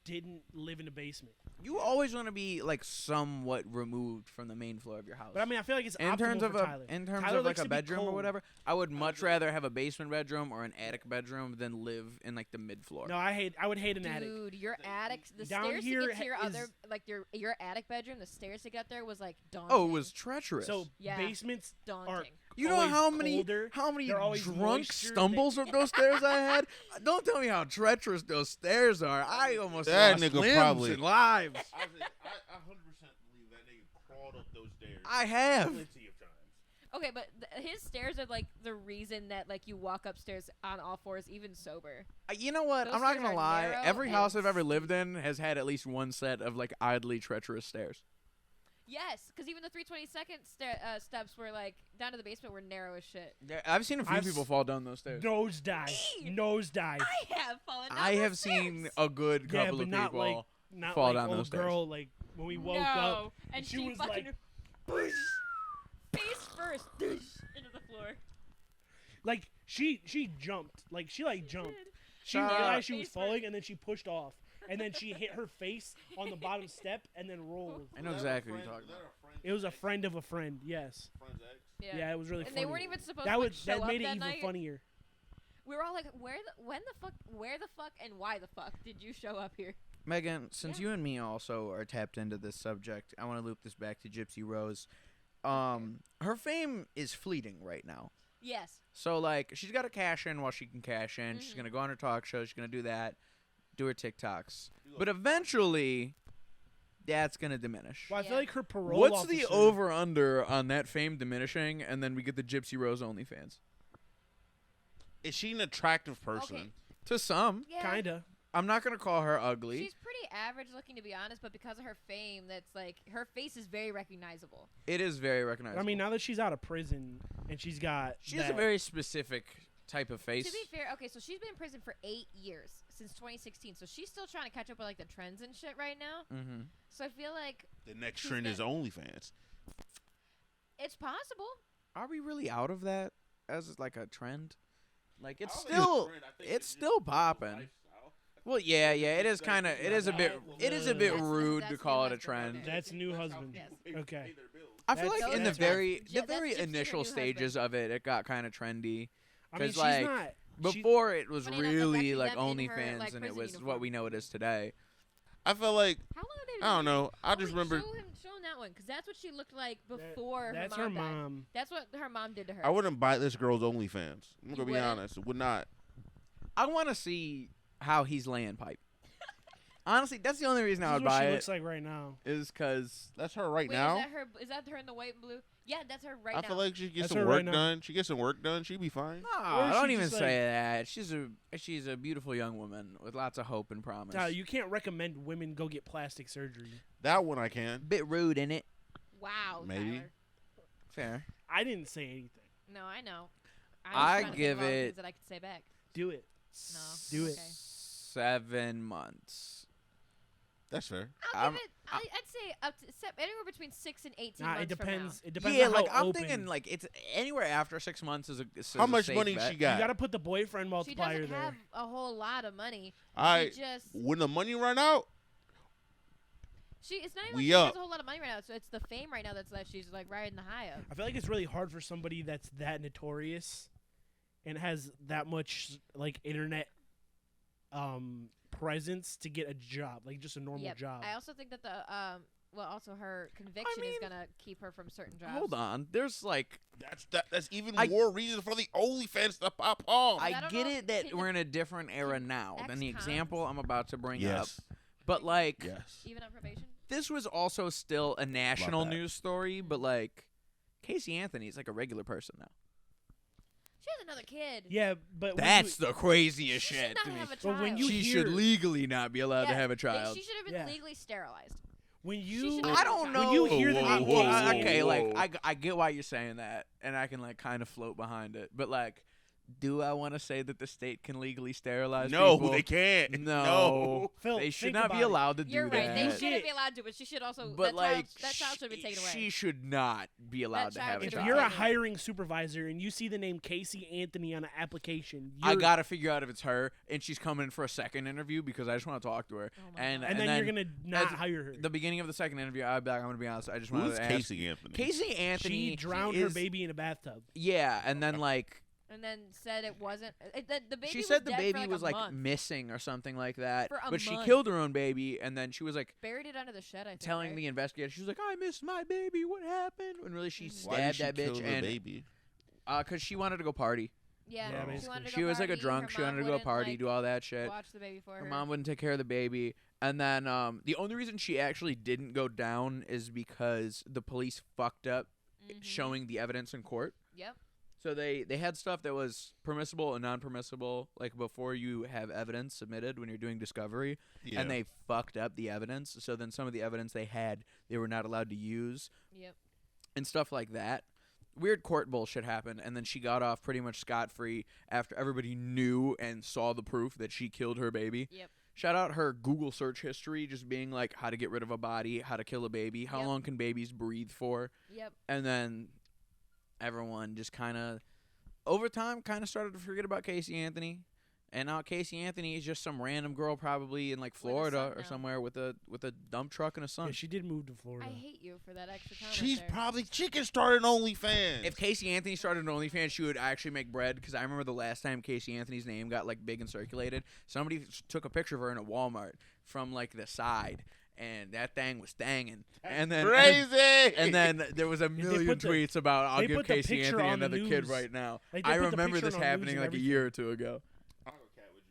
Speaker 3: didn't live in a basement.
Speaker 2: You always want to be like somewhat removed from the main floor of your house.
Speaker 3: But I mean, I feel like it's
Speaker 2: in
Speaker 3: optimal
Speaker 2: terms of
Speaker 3: for Tyler. Tyler
Speaker 2: like
Speaker 3: likes
Speaker 2: a
Speaker 3: to be
Speaker 2: bedroom or
Speaker 3: cold.
Speaker 2: whatever, I would much rather have a basement bedroom or an attic bedroom than live in like the mid floor.
Speaker 3: No, I would hate an attic.
Speaker 4: Dude, your attic, the
Speaker 3: Down
Speaker 4: stairs
Speaker 3: here
Speaker 4: to get to your
Speaker 3: is-
Speaker 4: other, like your attic bedroom, the stairs to get there was like daunting.
Speaker 2: Oh, it was treacherous.
Speaker 3: So
Speaker 4: Yeah.
Speaker 3: basements
Speaker 4: daunting.
Speaker 2: you know
Speaker 3: always
Speaker 2: how many
Speaker 3: colder. They're always
Speaker 2: drunk
Speaker 3: moisture.
Speaker 2: stumbles up those stairs I had? Don't tell me how treacherous those stairs are. I almost
Speaker 1: That
Speaker 2: lost
Speaker 1: nigga
Speaker 2: limbs
Speaker 1: probably-
Speaker 2: and lives.
Speaker 1: I 100% believe that nigga crawled up those stairs.
Speaker 2: I have.
Speaker 1: Plenty of times.
Speaker 4: Okay, but his stairs are like the reason that like you walk upstairs on all fours, even sober.
Speaker 2: You know what?
Speaker 4: Those
Speaker 2: I'm not
Speaker 4: stairs
Speaker 2: gonna
Speaker 4: are
Speaker 2: lie.
Speaker 4: narrow
Speaker 2: Every
Speaker 4: and
Speaker 2: house I've ever lived in has had at least one set of like oddly treacherous stairs.
Speaker 4: Yes, because even the 322nd steps were like down to the basement were narrow as shit.
Speaker 2: Yeah, I've seen a few
Speaker 3: I've
Speaker 2: people
Speaker 3: s-
Speaker 2: fall down those stairs.
Speaker 3: Nosedive.
Speaker 4: Me?
Speaker 3: Nosedive.
Speaker 4: I have fallen down
Speaker 2: I
Speaker 4: those
Speaker 2: have
Speaker 4: stairs.
Speaker 2: seen a good
Speaker 3: Yeah,
Speaker 2: couple
Speaker 3: but
Speaker 2: of
Speaker 3: not
Speaker 2: people.
Speaker 3: like not
Speaker 2: fall
Speaker 3: like
Speaker 2: down
Speaker 3: old
Speaker 2: those stairs.
Speaker 3: girl. Like when we woke
Speaker 4: no.
Speaker 3: up,
Speaker 4: and
Speaker 3: she was
Speaker 4: fucking
Speaker 3: like,
Speaker 4: face first into the floor.
Speaker 3: like she jumped. Like she jumped.
Speaker 4: Did.
Speaker 3: She
Speaker 2: Shout out.
Speaker 3: realized she was
Speaker 4: Face
Speaker 3: falling,
Speaker 4: first.
Speaker 3: and then she pushed off, and then she hit her face on the bottom step, and then rolled.
Speaker 2: I know exactly what you're talking about.
Speaker 3: It was a friend of a friend. Yes. Yeah, it was really
Speaker 4: And
Speaker 3: funny.
Speaker 4: they weren't even supposed
Speaker 3: that
Speaker 4: to
Speaker 3: was
Speaker 4: like, show
Speaker 3: that made
Speaker 4: up
Speaker 3: it
Speaker 4: that
Speaker 3: even
Speaker 4: night.
Speaker 3: funnier.
Speaker 4: We were all like, where the fuck, and why the fuck did you show up here?
Speaker 2: Megan, since
Speaker 4: Yeah.
Speaker 2: you and me also are tapped into this subject, I want to loop this back to Gypsy Rose. Her fame is fleeting right now.
Speaker 4: Yes.
Speaker 2: So like she's got to cash in while she can cash in. She's
Speaker 4: Mhm.
Speaker 2: gonna go on her talk show. She's gonna do that, do her TikToks. But eventually, that's gonna diminish.
Speaker 3: Well, I feel
Speaker 4: Yeah.
Speaker 3: like her parole.
Speaker 2: What's
Speaker 3: officer,
Speaker 2: the over under on that fame diminishing, and then we get the Gypsy Rose OnlyFans?
Speaker 1: Is she an attractive person?
Speaker 4: Okay.
Speaker 2: To some,
Speaker 4: Yeah.
Speaker 3: Kinda.
Speaker 2: I'm not gonna call her ugly.
Speaker 4: She's pretty average looking, to be honest, but because of her fame, that's like her face is very recognizable.
Speaker 2: It is very recognizable.
Speaker 3: I mean, now that she's out of prison and she's got.
Speaker 2: she has a
Speaker 3: that-
Speaker 2: very specific type of face.
Speaker 4: To be fair, okay, so she's been in prison for 8 years since 2016, so she's still trying to catch up with like the trends and shit right now.
Speaker 2: Mm-hmm.
Speaker 4: So I feel like
Speaker 1: The next
Speaker 4: She's
Speaker 1: trend is
Speaker 4: got-
Speaker 1: OnlyFans.
Speaker 4: it's possible.
Speaker 2: Are we really out of that as like a trend? Like it's
Speaker 1: I don't think
Speaker 2: still,
Speaker 1: a trend. I think
Speaker 2: it's
Speaker 1: just
Speaker 2: still
Speaker 1: a
Speaker 2: popping.
Speaker 1: lifestyle.
Speaker 2: Well, yeah, it is kind of, it is a bit, it is a bit
Speaker 4: That's-
Speaker 2: rude
Speaker 4: that's
Speaker 2: to
Speaker 4: the
Speaker 2: call it a
Speaker 4: husband
Speaker 2: trend.
Speaker 4: right there.
Speaker 3: That's new
Speaker 1: how
Speaker 3: husband.
Speaker 1: people
Speaker 4: Yes.
Speaker 3: Okay.
Speaker 1: pay their bills.
Speaker 2: I feel
Speaker 3: That's-
Speaker 2: like in the
Speaker 3: that's-
Speaker 2: very,
Speaker 4: that's-
Speaker 2: the very
Speaker 4: that's Gypsy's
Speaker 2: initial
Speaker 4: new
Speaker 2: stages of it, it got kind of trendy.
Speaker 3: I mean,
Speaker 2: 'Cause,
Speaker 3: she's
Speaker 2: like,
Speaker 3: not. she-
Speaker 2: Before it was
Speaker 4: Funny enough, that's
Speaker 2: really
Speaker 4: actually
Speaker 2: like
Speaker 4: them in her,
Speaker 2: OnlyFans,
Speaker 4: like,
Speaker 2: and it
Speaker 4: prison
Speaker 2: was what
Speaker 4: uniform.
Speaker 2: we know it is today.
Speaker 1: I felt like
Speaker 4: How long have they been
Speaker 1: I don't
Speaker 4: together?
Speaker 1: know. I just remember
Speaker 4: Show him that one, because that's what she looked like
Speaker 3: that-
Speaker 4: before
Speaker 3: that's
Speaker 4: her
Speaker 3: her
Speaker 4: mom died.
Speaker 3: mom.
Speaker 4: That's what her mom did to her.
Speaker 1: I wouldn't buy this girl's OnlyFans. I'm
Speaker 4: You
Speaker 1: gonna be
Speaker 4: wouldn't?
Speaker 1: honest. Would not.
Speaker 2: I want to see how he's laying pipe. Honestly, that's the only reason
Speaker 3: This
Speaker 2: I
Speaker 3: is
Speaker 2: would
Speaker 3: what
Speaker 2: buy
Speaker 3: she
Speaker 2: it.
Speaker 3: looks like right now.
Speaker 2: Is because
Speaker 1: That's her right
Speaker 4: Wait,
Speaker 1: now.
Speaker 4: Is that her in the white and blue? Yeah, that's her right
Speaker 1: I
Speaker 4: now.
Speaker 1: feel like she gets
Speaker 3: That's
Speaker 1: some
Speaker 3: her
Speaker 1: work
Speaker 3: right now.
Speaker 1: done. She gets some work done. She'd be fine.
Speaker 2: no,
Speaker 3: Or
Speaker 2: don't
Speaker 3: she
Speaker 2: even
Speaker 3: just,
Speaker 2: say that. She's a beautiful young woman with lots of hope and promise.
Speaker 3: Tyler, you can't recommend women go get plastic surgery.
Speaker 1: That one I can.
Speaker 2: Bit rude in it.
Speaker 4: Wow,
Speaker 1: Maybe.
Speaker 4: Tyler.
Speaker 2: Fair.
Speaker 3: I didn't say anything.
Speaker 4: No, I know.
Speaker 2: I
Speaker 4: was trying to think
Speaker 2: give
Speaker 4: of all the
Speaker 2: it-
Speaker 4: things that I could say back.
Speaker 3: Do it.
Speaker 4: No.
Speaker 3: Do it.
Speaker 4: Okay.
Speaker 2: 7 months.
Speaker 1: That's fair.
Speaker 4: I'd say up to anywhere between 6 and 18
Speaker 3: Nah,
Speaker 4: months
Speaker 3: it depends.
Speaker 4: from
Speaker 3: It depends
Speaker 2: Yeah,
Speaker 3: on
Speaker 2: like
Speaker 3: how
Speaker 2: I'm
Speaker 3: open.
Speaker 2: thinking, like it's anywhere after 6 months is a.
Speaker 1: How much money she
Speaker 3: you
Speaker 1: got?
Speaker 3: got to put the boyfriend
Speaker 4: now. She
Speaker 3: multiplier
Speaker 4: doesn't
Speaker 3: there.
Speaker 4: have a whole lot of money.
Speaker 1: I
Speaker 4: She just
Speaker 1: when the money run out,
Speaker 4: it's not even
Speaker 1: we
Speaker 4: like she
Speaker 1: up.
Speaker 4: has a whole lot of money right now. So it's the fame right now that's like she's like riding the high of.
Speaker 3: I feel like it's really hard for somebody that's that notorious and has that much like internet presence to get a job, like just a normal job.
Speaker 4: I also think that also her conviction
Speaker 2: mean-
Speaker 4: is gonna keep her from certain jobs.
Speaker 2: Hold on, there's like
Speaker 1: that's even
Speaker 2: I-
Speaker 1: more reason for the OnlyFans to pop off.
Speaker 4: I
Speaker 2: I
Speaker 4: don't
Speaker 2: get
Speaker 4: know,
Speaker 2: it that
Speaker 4: can
Speaker 2: we're
Speaker 4: the-
Speaker 2: in a different era now than the
Speaker 4: ex-cons-
Speaker 2: example I'm about to bring up.
Speaker 1: yes,
Speaker 2: But like
Speaker 1: yes.
Speaker 4: Even on probation.
Speaker 2: this was also still a national
Speaker 1: that.
Speaker 2: news story, but like Casey Anthony's like a regular person now.
Speaker 4: She has another kid.
Speaker 3: Yeah, but when
Speaker 2: That's
Speaker 3: you,
Speaker 2: the craziest
Speaker 4: She
Speaker 2: shit
Speaker 4: should not
Speaker 2: to me.
Speaker 4: have a
Speaker 3: But
Speaker 4: child.
Speaker 3: when you
Speaker 2: She
Speaker 3: hear-
Speaker 2: should legally not be allowed to
Speaker 4: Yeah,
Speaker 2: have a child.
Speaker 4: She should have been
Speaker 3: Yeah.
Speaker 4: legally sterilized.
Speaker 3: when
Speaker 4: She
Speaker 3: you
Speaker 4: should
Speaker 2: I don't know.
Speaker 3: When you hear the
Speaker 1: Whoa,
Speaker 3: name
Speaker 1: whoa,
Speaker 3: Casey
Speaker 1: whoa,
Speaker 2: okay,
Speaker 1: whoa.
Speaker 2: like I get why you're saying that, and I can like kind of float behind it. But like, do I want to say that the state can legally sterilize
Speaker 1: No,
Speaker 2: people?
Speaker 1: they can't.
Speaker 2: No,
Speaker 3: Phil,
Speaker 2: they should
Speaker 3: think
Speaker 2: not be
Speaker 3: about it.
Speaker 2: allowed to do
Speaker 4: You're right.
Speaker 2: that.
Speaker 4: They
Speaker 3: Shit.
Speaker 4: shouldn't be allowed to, but she should also.
Speaker 2: But like,
Speaker 4: that child should be taken away.
Speaker 2: she should not be allowed to
Speaker 4: child
Speaker 2: have a
Speaker 4: should
Speaker 3: If
Speaker 4: be
Speaker 3: you're a
Speaker 2: child.
Speaker 4: taken
Speaker 3: hiring supervisor and you see the name Casey Anthony on an application,
Speaker 2: I
Speaker 3: you're-
Speaker 2: gotta figure out if it's her, and she's coming for a second interview because I just want to talk to her.
Speaker 4: Oh my
Speaker 2: and
Speaker 4: God.
Speaker 3: and then you're gonna not
Speaker 2: at
Speaker 3: hire her.
Speaker 2: the beginning of the second interview, I'm gonna be honest. I just wanted
Speaker 1: Who's
Speaker 2: to ask.
Speaker 1: Casey Anthony?
Speaker 2: Casey Anthony.
Speaker 3: She drowned her
Speaker 2: is-
Speaker 3: baby in a bathtub.
Speaker 2: Yeah, and then like
Speaker 4: and then said it wasn't. The baby.
Speaker 2: she
Speaker 4: was
Speaker 2: said the
Speaker 4: dead
Speaker 2: baby
Speaker 4: for
Speaker 2: was
Speaker 4: a
Speaker 2: like
Speaker 4: month.
Speaker 2: missing or something like that.
Speaker 4: For a
Speaker 2: But she
Speaker 4: month.
Speaker 2: killed her own baby, and then she was like
Speaker 4: Buried it under the shed. I think.
Speaker 2: telling
Speaker 4: right?
Speaker 2: the investigator, she was like, "I missed my baby. What happened?" When really she
Speaker 4: Mhm.
Speaker 1: Why did
Speaker 2: stabbed
Speaker 1: she
Speaker 2: that
Speaker 1: kill
Speaker 2: bitch,
Speaker 1: the
Speaker 2: and
Speaker 1: baby?
Speaker 2: because she wanted to go party.
Speaker 4: Yeah,
Speaker 3: Yeah,
Speaker 4: she
Speaker 3: basically.
Speaker 4: wanted to
Speaker 2: She
Speaker 4: go
Speaker 2: was like a
Speaker 4: party,
Speaker 2: drunk.
Speaker 4: her
Speaker 2: She wanted
Speaker 4: mom
Speaker 2: to go
Speaker 4: wouldn't,
Speaker 2: party,
Speaker 4: like,
Speaker 2: do all that shit.
Speaker 4: Watch the baby for her.
Speaker 2: Her mom wouldn't take care of the baby, and then the only reason she actually didn't go down is because the police fucked up
Speaker 4: Mhm.
Speaker 2: showing the evidence in court.
Speaker 4: Yep.
Speaker 2: So they had stuff that was permissible and non-permissible, like before you have evidence submitted when you're doing discovery,
Speaker 1: Yeah.
Speaker 2: and they fucked up the evidence. So then some of the evidence they had, they were not allowed to use,
Speaker 4: Yep.
Speaker 2: and stuff like that. Weird court bullshit happened, and then she got off pretty much scot-free after everybody knew and saw the proof that she killed her baby.
Speaker 4: Yep.
Speaker 2: Shout out her Google search history, just being like how to get rid of a body, how to kill a baby, how
Speaker 4: Yep.
Speaker 2: long can babies breathe for,
Speaker 4: Yep.
Speaker 2: and then everyone just kind of over time kind of started to forget about Casey Anthony, and now Casey Anthony is just some random girl probably in like
Speaker 4: a
Speaker 2: Florida
Speaker 4: son
Speaker 2: or
Speaker 4: now.
Speaker 2: somewhere with a dump truck and a son.
Speaker 3: Yeah, she did move to Florida.
Speaker 4: I hate you for that extra comment
Speaker 1: She's
Speaker 4: there.
Speaker 1: probably she can start an OnlyFans.
Speaker 2: If Casey Anthony started an OnlyFans, she would actually make bread. Because I remember the last time Casey Anthony's name got like big and circulated, somebody took a picture of her in a Walmart from like the side, and that thing was thangin'. And then
Speaker 1: crazy.
Speaker 2: and then there was a million
Speaker 3: put the-
Speaker 2: tweets about I'll
Speaker 3: they
Speaker 2: give
Speaker 3: put the
Speaker 2: Casey
Speaker 3: picture
Speaker 2: Anthony
Speaker 3: on the
Speaker 2: another kid
Speaker 3: news.
Speaker 2: right now.
Speaker 3: Like, they
Speaker 2: I
Speaker 3: put the
Speaker 2: remember
Speaker 3: picture
Speaker 2: this
Speaker 3: on the news
Speaker 2: happening
Speaker 3: and
Speaker 2: like a
Speaker 3: everything.
Speaker 2: year or two ago.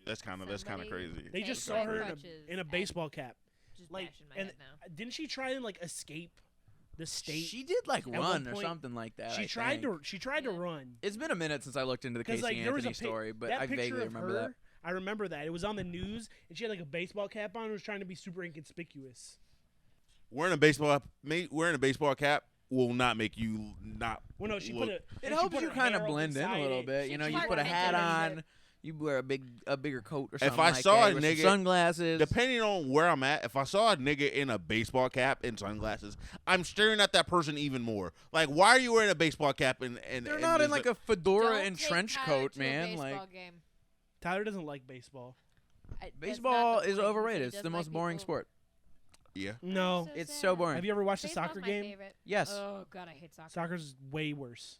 Speaker 1: that's kind of
Speaker 4: Somebody-
Speaker 1: crazy.
Speaker 3: They
Speaker 4: Hey,
Speaker 3: just saw
Speaker 4: Frank
Speaker 3: her
Speaker 4: Crutches
Speaker 3: in a
Speaker 4: and-
Speaker 3: baseball cap.
Speaker 4: Just
Speaker 3: Like,
Speaker 4: bashing my
Speaker 3: and
Speaker 4: head now.
Speaker 3: didn't she try and like escape the state?
Speaker 2: She did like
Speaker 3: one
Speaker 2: run or
Speaker 3: point,
Speaker 2: something like that.
Speaker 3: She
Speaker 2: I
Speaker 3: tried
Speaker 2: think.
Speaker 3: to. She tried to
Speaker 4: Yeah.
Speaker 3: run.
Speaker 2: It's been a minute since I looked into the
Speaker 3: Because
Speaker 2: Casey
Speaker 3: like there was
Speaker 2: Anthony
Speaker 3: a
Speaker 2: story, but
Speaker 3: that
Speaker 2: I
Speaker 3: picture
Speaker 2: vaguely
Speaker 3: of
Speaker 2: remember
Speaker 3: her,
Speaker 2: that.
Speaker 3: I remember that it was on the news, and she had like a baseball cap on. And was trying to be super inconspicuous.
Speaker 1: Wearing a baseball cap will not make you not.
Speaker 3: Well, no, she
Speaker 1: look.
Speaker 3: put a.
Speaker 2: It
Speaker 3: and she
Speaker 2: helps
Speaker 3: put
Speaker 2: you
Speaker 3: her
Speaker 2: kind of
Speaker 3: hair up
Speaker 2: blend in a
Speaker 3: inside
Speaker 2: little
Speaker 3: it.
Speaker 2: bit.
Speaker 4: She
Speaker 2: You know, you
Speaker 4: tried
Speaker 2: put a
Speaker 4: to
Speaker 2: hat
Speaker 4: make it
Speaker 2: on, you wear a bigger coat or
Speaker 1: If
Speaker 2: something
Speaker 1: I
Speaker 2: like
Speaker 1: saw
Speaker 2: that.
Speaker 1: a
Speaker 2: You wear some
Speaker 1: nigga-
Speaker 2: sunglasses.
Speaker 1: Depending on where I'm at, if I saw a nigga in a baseball cap and sunglasses, I'm staring at that person even more. Like, why are you wearing a baseball cap and
Speaker 2: They're
Speaker 1: and
Speaker 2: not in
Speaker 1: just
Speaker 2: like a fedora
Speaker 4: Don't
Speaker 2: and
Speaker 4: take
Speaker 2: trench
Speaker 4: Tyler
Speaker 2: coat,
Speaker 4: to a
Speaker 2: man.
Speaker 4: baseball
Speaker 2: Like
Speaker 4: game.
Speaker 3: Tyler doesn't like baseball.
Speaker 4: That's not
Speaker 2: baseball
Speaker 4: the
Speaker 2: is
Speaker 4: point.
Speaker 2: overrated.
Speaker 4: He
Speaker 2: It's the
Speaker 4: doesn't
Speaker 2: most
Speaker 4: like
Speaker 2: boring
Speaker 4: people-
Speaker 2: sport.
Speaker 1: Yeah.
Speaker 3: No.
Speaker 2: It's
Speaker 4: sad.
Speaker 2: so boring.
Speaker 3: Have you ever watched a
Speaker 4: Baseball's
Speaker 3: soccer
Speaker 4: my
Speaker 3: game?
Speaker 4: favorite.
Speaker 2: Yes.
Speaker 4: Oh god, I hate soccer.
Speaker 3: Soccer's way worse.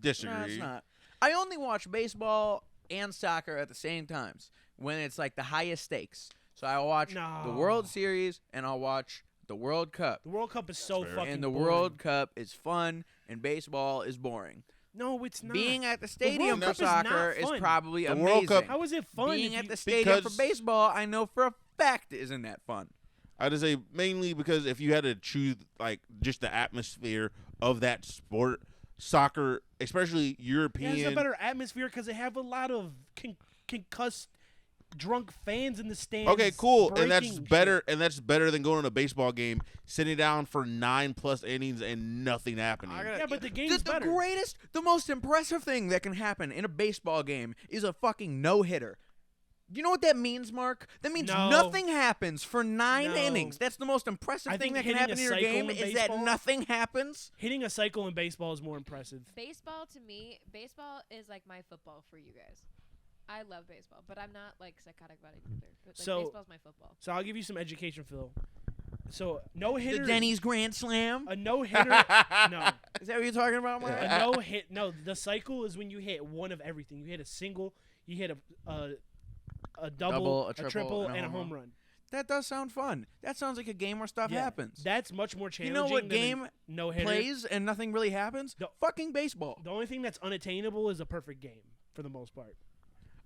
Speaker 1: Disagree.
Speaker 2: No, it's not. I only watch baseball and soccer at the same times when it's like the highest stakes. So I'll watch the
Speaker 3: No.
Speaker 2: World Series and I'll watch the World Cup.
Speaker 3: The World Cup is so
Speaker 1: fair.
Speaker 3: fucking
Speaker 2: And the
Speaker 3: boring.
Speaker 2: World Cup is fun and baseball is boring.
Speaker 3: No, it's not.
Speaker 2: Being at the
Speaker 3: World
Speaker 2: stadium for
Speaker 3: Cup is not
Speaker 2: soccer is
Speaker 3: fun.
Speaker 2: probably
Speaker 1: The
Speaker 2: amazing.
Speaker 1: World Cup-
Speaker 3: How is it fun?
Speaker 2: Being
Speaker 3: if
Speaker 2: at
Speaker 3: you-
Speaker 2: the stadium for
Speaker 1: Because-
Speaker 2: baseball, I know for a fact isn't that fun.
Speaker 1: I just say mainly because if you had to choose like just the atmosphere of that sport, soccer, especially
Speaker 3: It
Speaker 1: European.
Speaker 3: has a better atmosphere because they have a lot of concussed drunk fans in the stands.
Speaker 1: Okay, cool, and that's
Speaker 3: breaking
Speaker 1: better.
Speaker 3: shit.
Speaker 1: And that's better than going to a baseball game, sitting down for 9+ innings and nothing happening.
Speaker 3: Yeah, but the game's
Speaker 2: the
Speaker 3: better.
Speaker 2: greatest, the most impressive thing that can happen in a baseball game is a fucking no-hitter. You know what that means, Mark? That means
Speaker 3: No.
Speaker 2: nothing happens for 9
Speaker 3: No.
Speaker 2: innings. That's the most impressive
Speaker 3: I
Speaker 2: thing
Speaker 3: think
Speaker 2: that can
Speaker 3: hitting
Speaker 2: happen
Speaker 3: a
Speaker 2: in your
Speaker 3: cycle
Speaker 2: game
Speaker 3: in
Speaker 2: is that
Speaker 3: baseball-
Speaker 2: nothing happens.
Speaker 3: Hitting a cycle in baseball is more impressive.
Speaker 4: Baseball to me, baseball is like my football for you guys. I love baseball, but I'm not like psychotic about it either. But, like,
Speaker 3: So-
Speaker 4: baseball's my football.
Speaker 3: So I'll give you some education, Phil. So no
Speaker 2: The
Speaker 3: hitter.
Speaker 2: Denny's Grand Slam.
Speaker 3: A no hitter. No.
Speaker 2: Is that what you're talking about, Mark?
Speaker 3: A no hit. No, the cycle is when you hit one of everything. You hit a single. You hit a double,
Speaker 2: a
Speaker 3: a
Speaker 2: triple,
Speaker 3: triple,
Speaker 2: and a
Speaker 3: and a
Speaker 2: home
Speaker 3: home run.
Speaker 2: That does sound fun. That sounds like a game where stuff
Speaker 3: Yeah,
Speaker 2: happens.
Speaker 3: That's much more
Speaker 2: You
Speaker 3: challenging.
Speaker 2: know what
Speaker 3: than
Speaker 2: game
Speaker 3: no hitter.
Speaker 2: plays and nothing really happens?
Speaker 3: No.
Speaker 2: Fucking baseball.
Speaker 3: The only thing that's unattainable is a perfect game for the most part.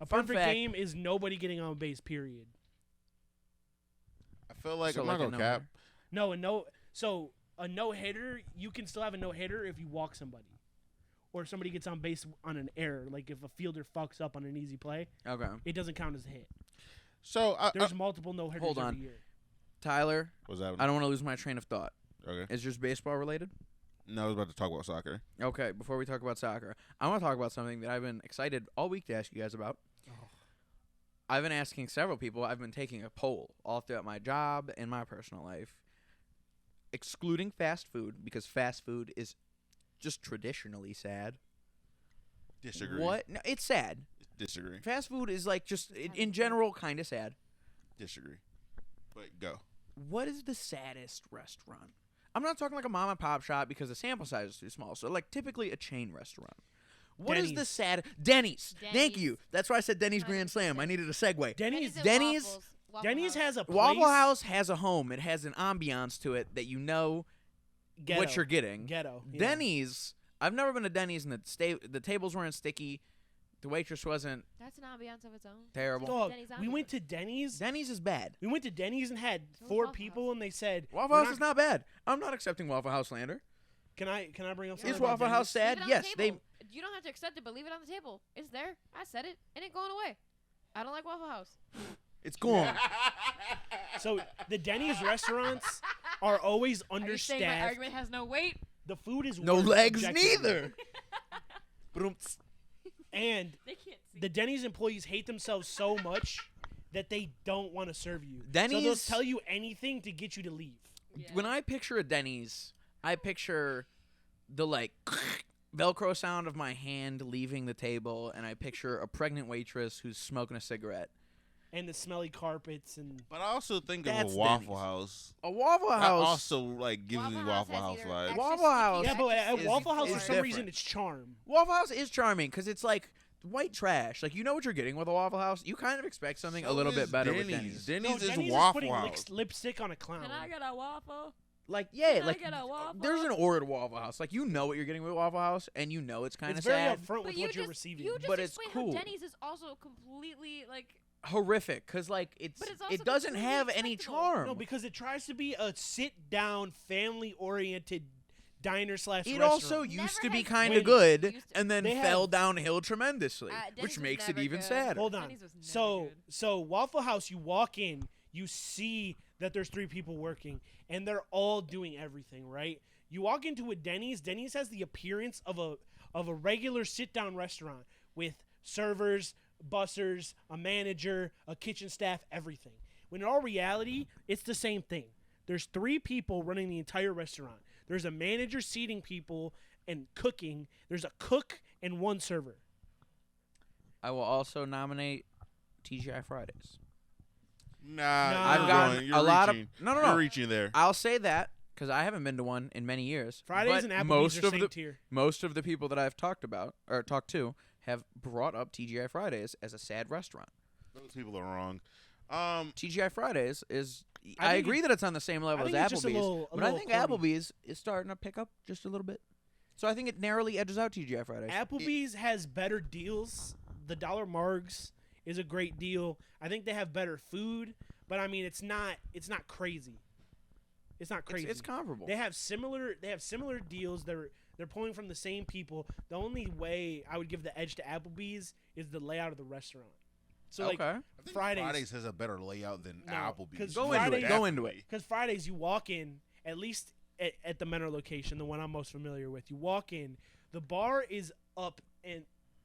Speaker 3: A
Speaker 2: Fun
Speaker 3: perfect
Speaker 2: fact-
Speaker 3: game is nobody getting on base. Period.
Speaker 1: I feel like
Speaker 2: So
Speaker 1: I'm
Speaker 2: like
Speaker 1: not
Speaker 2: a
Speaker 1: gonna cap.
Speaker 3: No. So a no hitter, you can still have a no hitter if you walk somebody, or if somebody gets on base on an error. Like if a fielder fucks up on an easy play,
Speaker 2: Okay.
Speaker 3: it doesn't count as a hit.
Speaker 1: So
Speaker 3: There's multiple no hitters
Speaker 2: hold
Speaker 3: every
Speaker 2: on.
Speaker 3: year.
Speaker 2: Tyler,
Speaker 1: what's that?
Speaker 2: I don't want to lose my train of thought.
Speaker 1: Okay.
Speaker 2: Is yours baseball related?
Speaker 1: No, I was about to talk about soccer.
Speaker 2: Okay, before we talk about soccer, I want to talk about something that I've been excited all week to ask you guys about.
Speaker 3: Oh.
Speaker 2: I've been asking several people. I've been taking a poll all throughout my job and my personal life, excluding fast food, because fast food is just traditionally sad.
Speaker 1: Disagree.
Speaker 2: What? No, it's sad.
Speaker 1: Disagree.
Speaker 2: Fast food is like just in general kind of sad.
Speaker 1: Disagree. But go.
Speaker 2: What is the saddest restaurant? I'm not talking like a mom and pop shop because the sample size is too small. So like typically a chain restaurant. What is the
Speaker 3: Denny's.
Speaker 2: sad Denny's? Thank
Speaker 4: Denny's.
Speaker 2: you. That's why I said Denny's Grand Slam. I needed a segue.
Speaker 3: Denny's
Speaker 4: and
Speaker 2: Denny's-
Speaker 4: Waffles. Waffle
Speaker 3: Denny's
Speaker 4: House.
Speaker 3: has a place.
Speaker 2: Waffle House has a home. It has an ambiance to it that you know
Speaker 3: Ghetto.
Speaker 2: what you're getting.
Speaker 3: Ghetto. Yeah.
Speaker 2: Denny's, I've never been to Denny's and the tables weren't sticky. The waitress wasn't
Speaker 4: That's an ambiance of its own.
Speaker 2: terrible.
Speaker 3: Dog,
Speaker 4: Denny's
Speaker 3: we went
Speaker 4: ambiance.
Speaker 3: to Denny's.
Speaker 2: Denny's is bad.
Speaker 3: We went to Denny's and had
Speaker 4: So was
Speaker 3: 4
Speaker 4: Waffle
Speaker 3: people,
Speaker 4: House.
Speaker 3: and they said,
Speaker 2: Waffle
Speaker 3: "We're
Speaker 2: House is not bad. I'm not accepting Waffle House slander.
Speaker 3: Can I bring up
Speaker 4: Is
Speaker 3: something
Speaker 2: Is
Speaker 3: about
Speaker 2: Waffle House
Speaker 3: Denny's?
Speaker 2: sad?
Speaker 4: Leave it on
Speaker 2: Yes,
Speaker 4: the
Speaker 2: they.
Speaker 4: table. You don't have to accept it, but leave it on the table. It's there. I said it. It ain't going away. I don't like Waffle House.
Speaker 2: It's gone.
Speaker 3: So the Denny's restaurants are always
Speaker 4: Are you saying my
Speaker 3: understaffed.
Speaker 4: argument has no weight?
Speaker 3: The food is
Speaker 2: No
Speaker 3: worse
Speaker 2: legs
Speaker 3: objectively.
Speaker 2: neither. Broomts.
Speaker 3: And
Speaker 4: They can't see.
Speaker 3: the Denny's employees hate themselves so much that they don't want to serve you. So
Speaker 2: Denny's-
Speaker 3: they'll tell you anything to get you to leave.
Speaker 4: Yeah.
Speaker 2: When I picture a Denny's, I picture the like Velcro sound of my hand leaving the table, and I picture a pregnant waitress who's smoking a cigarette.
Speaker 3: And the smelly carpets and
Speaker 1: But I also think of
Speaker 2: That's
Speaker 1: a Waffle
Speaker 2: Denny's.
Speaker 1: House.
Speaker 2: A Waffle
Speaker 1: That
Speaker 2: House.
Speaker 1: also like gives me Waffle
Speaker 4: has
Speaker 1: House
Speaker 4: either
Speaker 1: vibes.
Speaker 4: extra
Speaker 2: Waffle
Speaker 4: sticky
Speaker 2: House
Speaker 4: or
Speaker 3: yeah, but
Speaker 4: extra
Speaker 3: at
Speaker 2: is-
Speaker 3: Waffle House
Speaker 2: is
Speaker 3: for some reason
Speaker 2: different.
Speaker 3: it's charm.
Speaker 2: Waffle House is charming because it's like white trash. Like you know what you're getting with a Waffle House. You kind of expect something a
Speaker 1: So
Speaker 2: little
Speaker 1: is
Speaker 2: bit better with
Speaker 1: Denny's.
Speaker 2: Denny's.
Speaker 3: No,
Speaker 1: Denny's is
Speaker 3: Denny's
Speaker 1: Waffle
Speaker 3: putting
Speaker 1: House.
Speaker 3: lipstick on a clown.
Speaker 4: Can I get a waffle?
Speaker 2: Like yeah,
Speaker 4: Can I
Speaker 2: like
Speaker 4: get a waffle?
Speaker 2: there's an order to Waffle House. Like you know what you're getting with Waffle House, and you know it's kind
Speaker 3: It's
Speaker 2: of
Speaker 3: very
Speaker 2: sad,
Speaker 3: upfront
Speaker 4: But
Speaker 3: with
Speaker 4: you
Speaker 3: what you're
Speaker 4: just,
Speaker 3: receiving.
Speaker 4: you just
Speaker 2: But it's
Speaker 4: explained
Speaker 2: cool.
Speaker 4: how Denny's is also completely like.
Speaker 2: horrific because like
Speaker 4: But it's also
Speaker 2: it doesn't
Speaker 4: completely
Speaker 2: have any
Speaker 4: acceptable.
Speaker 2: charm.
Speaker 3: No, because it tries to be a sit-down, family-oriented diner slash
Speaker 2: It
Speaker 3: restaurant.
Speaker 2: also used to
Speaker 4: Never
Speaker 2: be
Speaker 4: has
Speaker 2: kind
Speaker 3: been-
Speaker 2: of good,
Speaker 4: Used to-
Speaker 2: and then
Speaker 3: They
Speaker 2: fell
Speaker 3: have-
Speaker 2: downhill tremendously,
Speaker 4: Denny's
Speaker 2: which
Speaker 4: was
Speaker 2: makes it
Speaker 4: never
Speaker 2: even
Speaker 4: good.
Speaker 2: sadder.
Speaker 3: Hold on.
Speaker 4: Denny's was never
Speaker 3: So
Speaker 4: good.
Speaker 3: so Waffle House, you walk in, you see that there's 3 people working, and they're all doing everything, right? You walk into a Denny's. Denny's has the appearance of a regular sit-down restaurant with servers, bussers, a manager, a kitchen staff, everything. When in all reality, it's the same thing. There's 3 people running the entire restaurant. There's a manager seating people and cooking. There's a cook and 1 server.
Speaker 2: I will also nominate TGI Fridays.
Speaker 1: Nah,
Speaker 3: I've
Speaker 1: you're
Speaker 2: gotten
Speaker 1: going- you're
Speaker 2: a lot of-
Speaker 1: reaching.
Speaker 2: no, no,
Speaker 1: You're
Speaker 2: no.
Speaker 1: reaching there.
Speaker 2: I'll say that because I haven't been to one in many years.
Speaker 3: Fridays
Speaker 2: but
Speaker 3: and Applebee's
Speaker 2: most
Speaker 3: are
Speaker 2: of
Speaker 3: same
Speaker 2: the
Speaker 3: tier.
Speaker 2: most of the people that I've talked to have brought up TGI Fridays as a sad restaurant.
Speaker 1: Those people are wrong.
Speaker 2: TGI Fridays is.
Speaker 3: I
Speaker 2: I
Speaker 3: think
Speaker 2: agree that it's on the same level
Speaker 3: I
Speaker 2: as
Speaker 3: think it's just a
Speaker 2: Applebee's,
Speaker 3: little- a
Speaker 2: but I
Speaker 3: little
Speaker 2: think
Speaker 3: corny.
Speaker 2: Applebee's is starting to pick up just a little bit. So I think it narrowly edges out TGI Fridays.
Speaker 3: Applebee's has better deals. The Dollar Margs is a great deal. I think they have better food, but I mean it's not crazy. It's not crazy.
Speaker 2: It's comparable.
Speaker 3: They have similar deals. They're pulling from the same people. The only way I would give the edge to Applebee's is the layout of the restaurant. So like
Speaker 2: okay.
Speaker 1: I think
Speaker 3: Fridays
Speaker 1: has a better layout than
Speaker 3: No,
Speaker 1: Applebee's.
Speaker 3: 'cause
Speaker 2: Go into it. Go into it.
Speaker 3: because Fridays you walk in, at least at the Menor location, the one I'm most familiar with. You walk in, the bar is up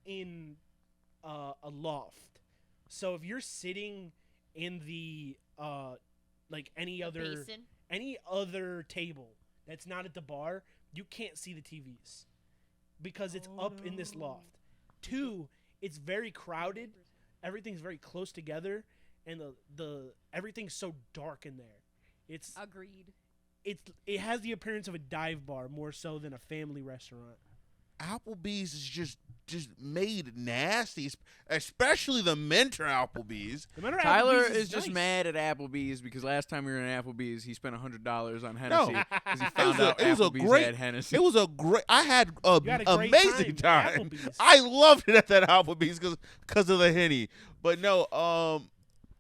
Speaker 3: in a loft. So if you're sitting in the like any other table that's not at the bar, you can't see the TVs because it's up in this loft. 2, it's very crowded. Everything's very close together, and the everything's so dark in there. It's
Speaker 4: Agreed.
Speaker 3: it has the appearance of a dive bar more so than a family restaurant.
Speaker 1: Applebee's is just made nasty, especially the Mentor Applebee's.
Speaker 3: The Menor
Speaker 2: Tyler
Speaker 3: Applebee's
Speaker 2: is just
Speaker 3: nice.
Speaker 2: mad at Applebee's because last time we were in Applebee's, he spent $100 on Hennessy
Speaker 1: No.
Speaker 2: because he found out
Speaker 1: it was a
Speaker 2: Applebee's
Speaker 1: great.
Speaker 2: had Hennessy.
Speaker 1: It was a great. I had an
Speaker 3: You had a great
Speaker 1: amazing
Speaker 3: time at
Speaker 1: time.
Speaker 3: Applebee's.
Speaker 1: I loved it at that Applebee's because of the Henny. But no,